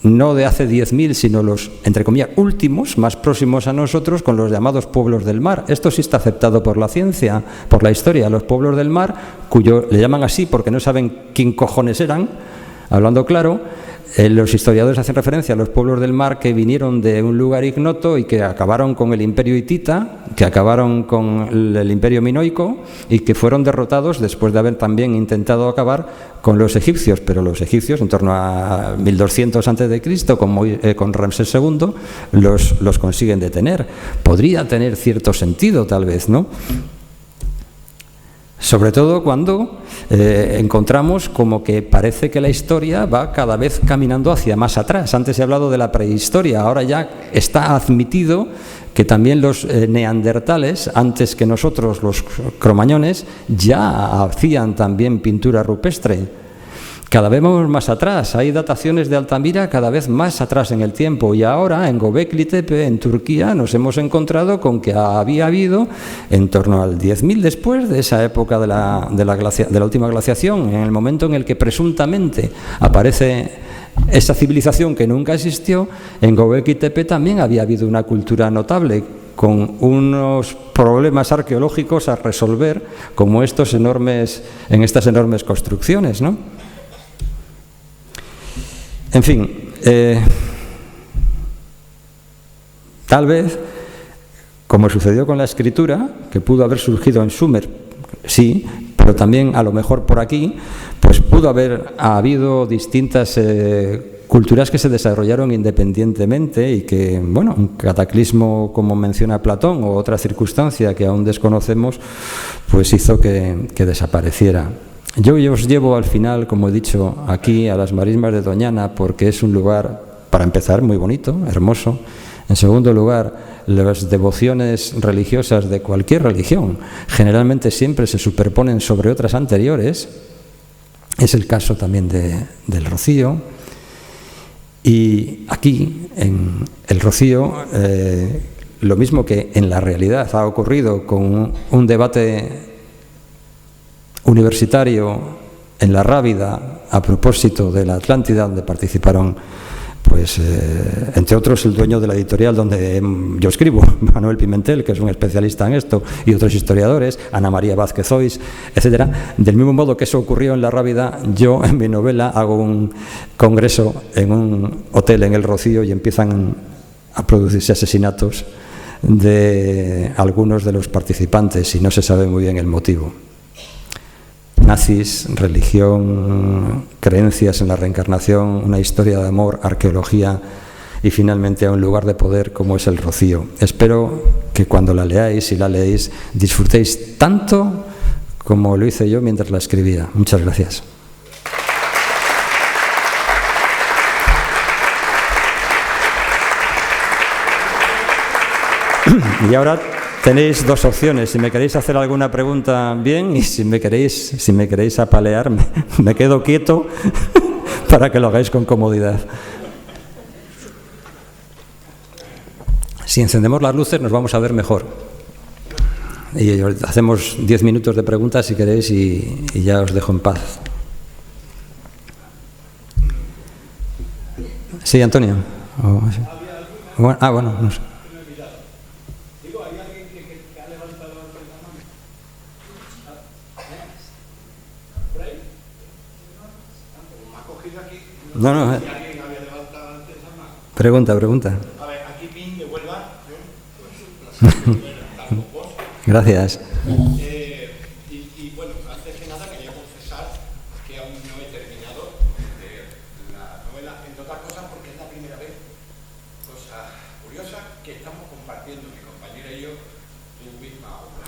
no de hace 10.000, sino los, entre comillas, últimos, más próximos a nosotros, con los llamados pueblos del mar. Esto sí está aceptado por la ciencia, por la historia. Los pueblos del mar, cuyo le llaman así porque no saben quién cojones eran, hablando claro, los historiadores hacen referencia a los pueblos del mar que vinieron de un lugar ignoto y que acabaron con el imperio hitita, que acabaron con el imperio minoico y que fueron derrotados después de haber también intentado acabar con los egipcios, pero los egipcios en torno a 1200 a.C. con Ramsés II los consiguen detener. Podría tener cierto sentido tal vez, ¿no? Sobre todo cuando encontramos como que parece que la historia va cada vez caminando hacia más atrás. Antes he hablado de la prehistoria, ahora ya está admitido que también los neandertales, antes que nosotros los cromañones, ya hacían también pintura rupestre. Cada vez vamos más atrás, hay dataciones de Altamira cada vez más atrás en el tiempo, y ahora en Göbekli Tepe, en Turquía, nos hemos encontrado con que había habido en torno al 10.000 después de esa época de la última glaciación, en el momento en el que presuntamente aparece esa civilización que nunca existió, en Göbekli Tepe también había habido una cultura notable, con unos problemas arqueológicos a resolver como en estas enormes construcciones, ¿no? En fin, tal vez, como sucedió con la escritura, que pudo haber surgido en Sumer, sí, pero también a lo mejor por aquí, pues pudo haber habido distintas culturas que se desarrollaron independientemente y que, bueno, un cataclismo como menciona Platón o otra circunstancia que aún desconocemos, pues hizo que desapareciera. Yo os llevo al final, como he dicho, aquí a las marismas de Doñana, porque es un lugar, para empezar, muy bonito, hermoso. En segundo lugar, las devociones religiosas de cualquier religión generalmente siempre se superponen sobre otras anteriores. Es el caso también del Rocío. Y aquí, en el Rocío, lo mismo que en la realidad ha ocurrido con un debate universitario en la Rábida a propósito de la Atlántida, donde participaron, pues, entre otros, el dueño de la editorial donde yo escribo, Manuel Pimentel, que es un especialista en esto, y otros historiadores, Ana María Vázquez Ois, etcétera. Del mismo modo que eso ocurrió en la Rábida, yo en mi novela hago un congreso en un hotel en El Rocío y empiezan a producirse asesinatos de algunos de los participantes y no se sabe muy bien el motivo. Nazis, religión, creencias en la reencarnación, una historia de amor, arqueología y finalmente a un lugar de poder como es el Rocío. Espero que cuando la leáis y la leéis disfrutéis tanto como lo hice yo mientras la escribía. Muchas gracias. Y ahora tenéis dos opciones: si me queréis hacer alguna pregunta, bien, y si me queréis apalear, me quedo quieto para que lo hagáis con comodidad. Si encendemos las luces nos vamos a ver mejor. Y hacemos 10 minutos de preguntas si queréis y ya os dejo en paz. Sí, Antonio. Bueno, no sé. No. Pregunta. A ver, aquí Pin de Huelva. Gracias. Y bueno, antes que nada quería confesar que aún no he terminado la novela, entre otras cosas porque es la primera vez, cosa curiosa, que estamos compartiendo mi compañera y yo un misma obra.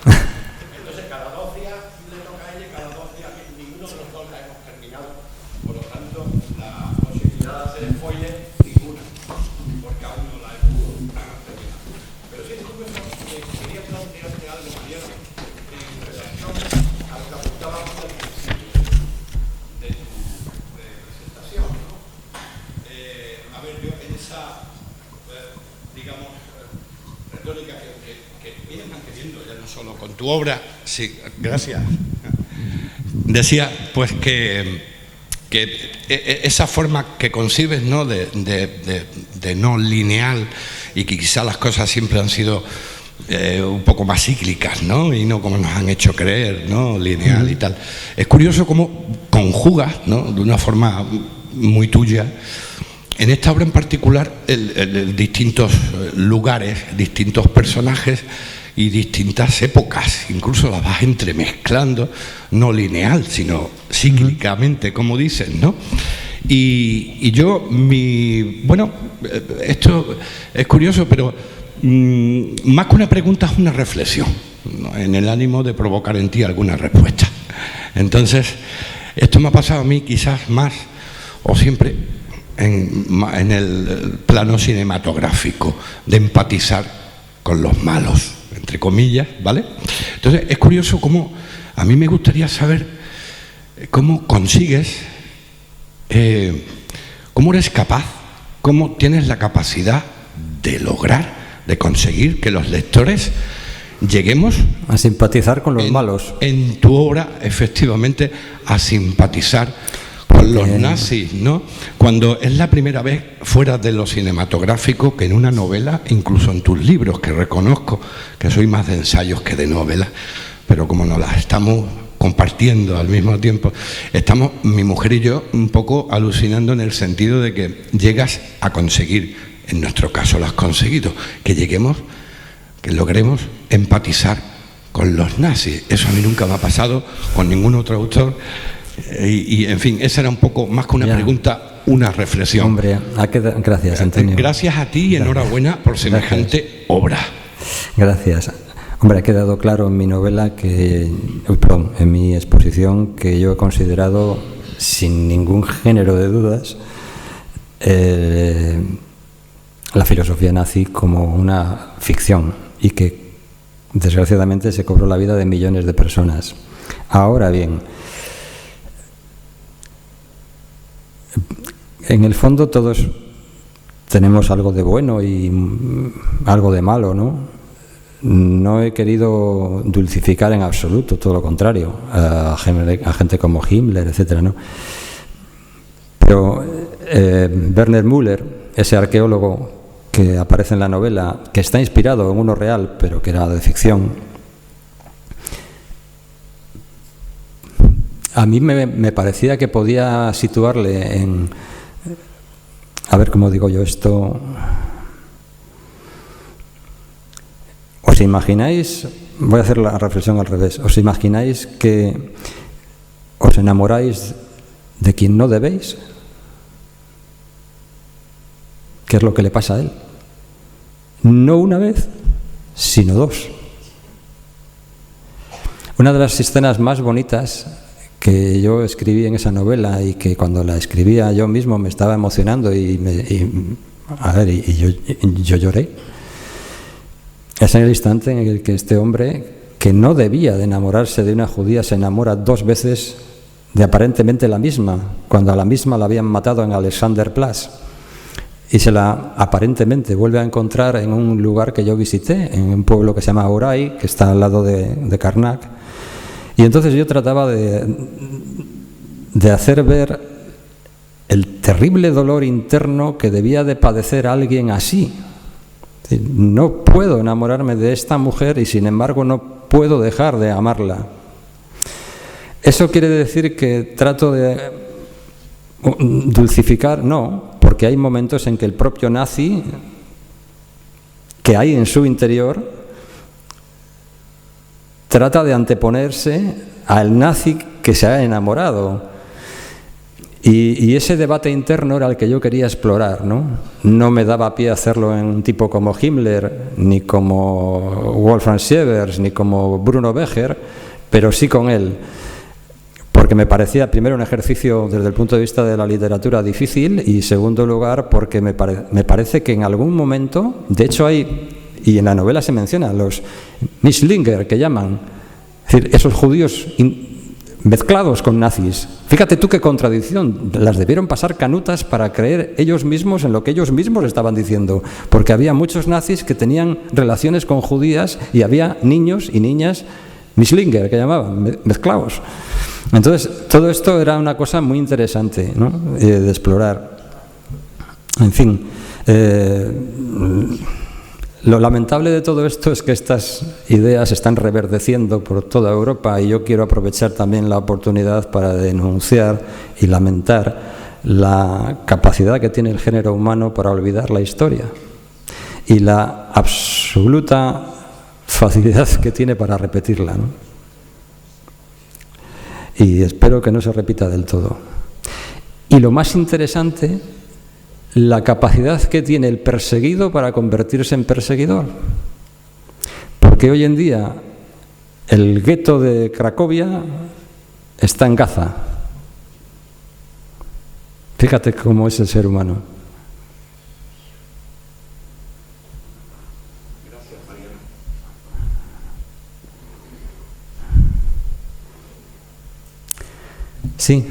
Entonces cada 2 días le toca a ella y cada 2 días ninguno de los dos la hemos terminado. Por lo tanto, la posibilidad de hacer spoiler, ninguna, porque aún no la hemos terminado. Pero sí es curioso que quería plantearte algo, Mariano, en relación a lo que apuntábamos al principio de tu presentación. a ver, yo en esa, digamos, retórica que vienes manteniendo, ya no solo con tu obra, sí, gracias. Decía, pues, que esa forma que concibes, ¿no?, de no lineal, y que quizá las cosas siempre han sido un poco más cíclicas, ¿no?, y no como nos han hecho creer, ¿no?, lineal y tal. Es curioso cómo conjugas, ¿no?, de una forma muy tuya, en esta obra en particular, distintos lugares, distintos personajes y distintas épocas. Incluso las vas entremezclando, no lineal, sino cíclicamente, como dicen, ¿no? Y yo, bueno, esto es curioso, pero más que una pregunta es una reflexión, ¿no?, en el ánimo de provocar en ti alguna respuesta. Entonces, esto me ha pasado a mí quizás más o siempre en el plano cinematográfico, de empatizar con los malos, entre comillas, ¿vale? Entonces, es curioso cómo a mí me gustaría saber cómo consigues, cómo eres capaz, cómo tienes la capacidad de lograr, de conseguir que los lectores lleguemos a simpatizar con los malos. En tu obra, efectivamente, a simpatizar con los nazis, ¿no? Cuando es la primera vez fuera de lo cinematográfico que en una novela, incluso en tus libros, que reconozco que soy más de ensayos que de novelas, pero como nos las estamos compartiendo al mismo tiempo, estamos, mi mujer y yo, un poco alucinando en el sentido de que llegas a conseguir, en nuestro caso lo has conseguido, que lleguemos, que logremos empatizar con los nazis. Eso a mí nunca me ha pasado con ningún otro autor. Y en fin, esa era un poco más que una pregunta, una reflexión. Hombre, gracias, Antonio. Gracias a ti y enhorabuena por semejante obra. Gracias. Hombre, ha quedado claro en mi novela en mi exposición, que yo he considerado, sin ningún género de dudas, la filosofía nazi como una ficción, y que desgraciadamente se cobró la vida de millones de personas. Ahora bien, en el fondo todos tenemos algo de bueno y algo de malo, ¿no? No he querido dulcificar en absoluto, todo lo contrario, a gente como Himmler, etcétera, ¿no? Pero Werner Müller, ese arqueólogo que aparece en la novela, que está inspirado en uno real, pero que era de ficción, a mí me parecía que podía situarle en... A ver cómo digo yo esto. ¿Os imagináis? Voy a hacer la reflexión al revés. ¿Os imagináis que os enamoráis de quien no debéis? ¿Qué es lo que le pasa a él? No una vez, sino dos. Una de las escenas más bonitas que yo escribí en esa novela, y que cuando la escribía yo mismo me estaba emocionando y yo lloré, es en el instante en el que este hombre, que no debía de enamorarse de una judía, se enamora dos veces de aparentemente la misma, cuando a la misma la habían matado en Alexanderplatz, y se la aparentemente vuelve a encontrar en un lugar que yo visité, en un pueblo que se llama Oray, que está al lado de Karnak. Y entonces yo trataba de hacer ver el terrible dolor interno que debía de padecer alguien así. No puedo enamorarme de esta mujer y sin embargo no puedo dejar de amarla. ¿Eso quiere decir que trato de dulcificar? No, porque hay momentos en que el propio nazi, que hay en su interior, trata de anteponerse al nazi que se ha enamorado. Y ese debate interno era el que yo quería explorar, ¿no? No me daba pie a hacerlo en un tipo como Himmler, ni como Wolfgang Sievers, ni como Bruno Becher, pero sí con él. Porque me parecía, primero, un ejercicio desde el punto de vista de la literatura difícil, y segundo lugar, porque me parece que en algún momento, de hecho hay... Y en la novela se menciona los Mischlinger, que llaman, es decir, esos judíos mezclados con nazis. Fíjate tú qué contradicción, las debieron pasar canutas para creer ellos mismos en lo que ellos mismos estaban diciendo, porque había muchos nazis que tenían relaciones con judías y había niños y niñas Mischlinger, que llamaban, mezclados. Entonces, todo esto era una cosa muy interesante, ¿no? De explorar. En fin, lo lamentable de todo esto es que estas ideas están reverdeciendo por toda Europa, y yo quiero aprovechar también la oportunidad para denunciar y lamentar la capacidad que tiene el género humano para olvidar la historia y la absoluta facilidad que tiene para repetirla, ¿no? Y espero que no se repita del todo. Y lo más interesante, la capacidad que tiene el perseguido para convertirse en perseguidor. Porque hoy en día el gueto de Cracovia está en Gaza. Fíjate cómo es el ser humano. Gracias, Mariano. Sí,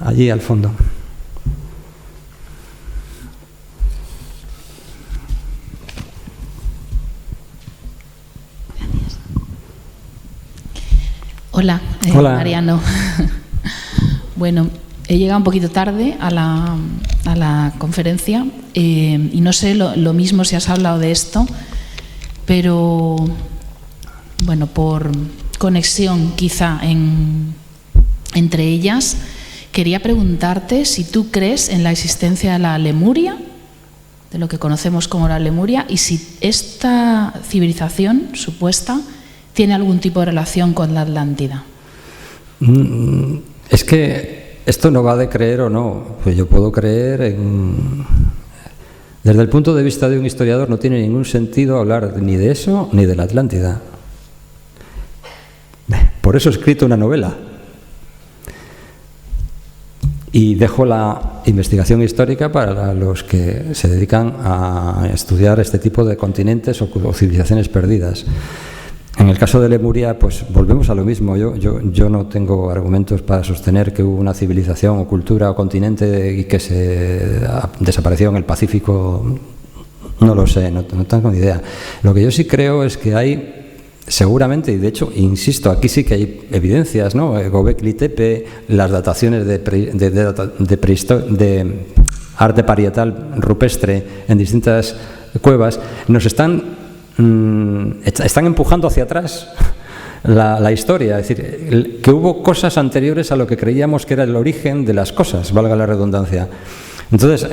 allí al fondo. Hola, Hola. Mariano. Bueno, he llegado un poquito tarde a la conferencia y no sé lo mismo si has hablado de esto, pero bueno, por conexión quizá entre ellas, quería preguntarte si tú crees en la existencia de la Lemuria, de lo que conocemos como la Lemuria, y si esta civilización supuesta tiene algún tipo de relación con la Atlántida. Es que esto no va de creer o no. Pues yo puedo creer en... Desde el punto de vista de un historiador no tiene ningún sentido hablar ni de eso ni de la Atlántida. Por eso he escrito una novela. Y dejo la investigación histórica para los que se dedican a estudiar este tipo de continentes o civilizaciones perdidas. En el caso de Lemuria, pues volvemos a lo mismo. Yo no tengo argumentos para sostener que hubo una civilización o cultura o continente y que se desapareció en el Pacífico. No lo sé, no tengo ni idea. Lo que yo sí creo es que hay, seguramente, y de hecho, insisto, aquí sí que hay evidencias, ¿no? Göbekli Tepe, las dataciones de arte parietal rupestre en distintas cuevas, nos están empujando hacia atrás la historia, es decir, que hubo cosas anteriores a lo que creíamos que era el origen de las cosas, valga la redundancia. Entonces,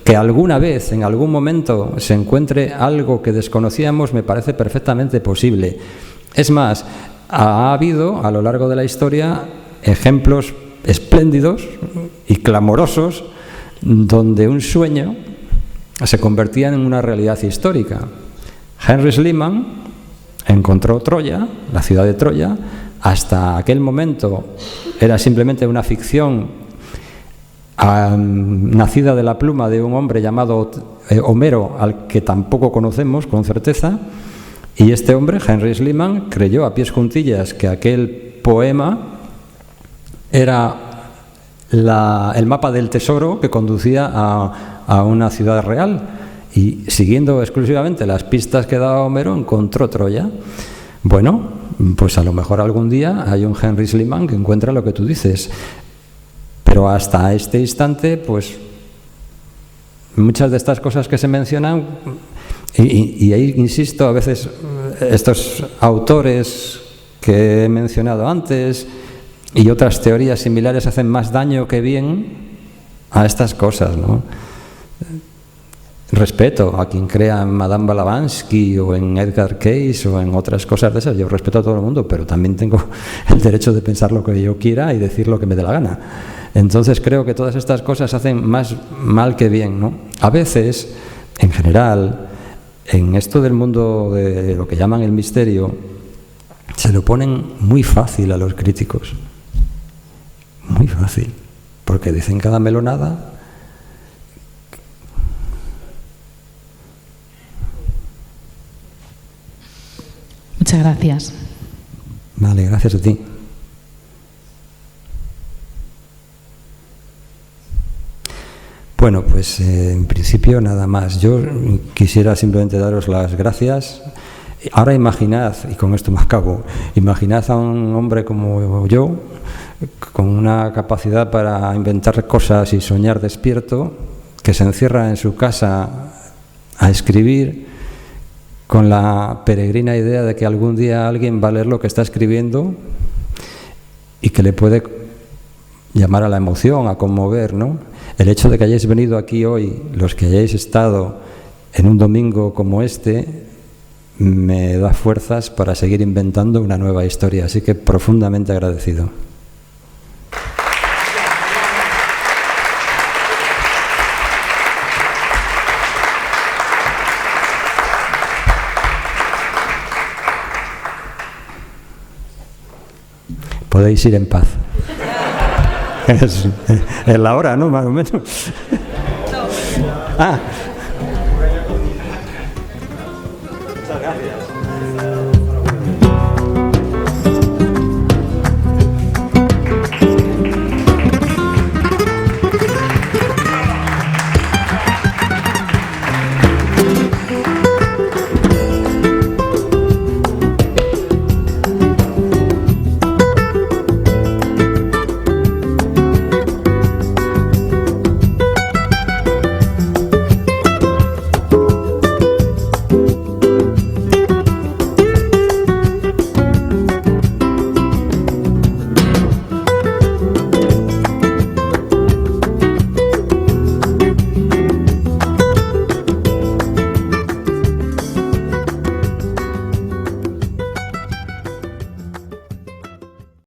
que alguna vez, en algún momento, se encuentre algo que desconocíamos me parece perfectamente posible. Es más, ha habido a lo largo de la historia ejemplos espléndidos y clamorosos donde un sueño se convertía en una realidad histórica. Henry Schliemann encontró Troya, la ciudad de Troya. Hasta aquel momento era simplemente una ficción nacida de la pluma de un hombre llamado Homero, al que tampoco conocemos con certeza. Y este hombre, Henry Schliemann, creyó a pies juntillas que aquel poema era el mapa del tesoro que conducía a una ciudad real. Y siguiendo exclusivamente las pistas que daba Homero, encontró Troya. Bueno, pues a lo mejor algún día hay un Henry Schliemann que encuentra lo que tú dices. Pero hasta este instante, pues muchas de estas cosas que se mencionan, y ahí insisto, a veces estos autores que he mencionado antes y otras teorías similares hacen más daño que bien a estas cosas, ¿no? Respeto a quien crea en Madame Blavatsky o en Edgar Cayce o en otras cosas de esas. Yo respeto a todo el mundo, pero también tengo el derecho de pensar lo que yo quiera y decir lo que me dé la gana. Entonces creo que todas estas cosas hacen más mal que bien, ¿no? A veces, en general, en esto del mundo de lo que llaman el misterio, se lo ponen muy fácil a los críticos. Muy fácil. Porque dicen cada melonada. Muchas gracias. Vale, gracias a ti. Bueno, pues en principio nada más. Yo quisiera simplemente daros las gracias. Ahora imaginad, y con esto me acabo, imaginad a un hombre como yo, con una capacidad para inventar cosas y soñar despierto, que se encierra en su casa a escribir con la peregrina idea de que algún día alguien va a leer lo que está escribiendo y que le puede llamar a la emoción, a conmover, ¿no? El hecho de que hayáis venido aquí hoy, los que hayáis estado en un domingo como este, me da fuerzas para seguir inventando una nueva historia, así que profundamente agradecido. Podéis ir en paz. Es la hora, ¿no? Más o menos. Ah.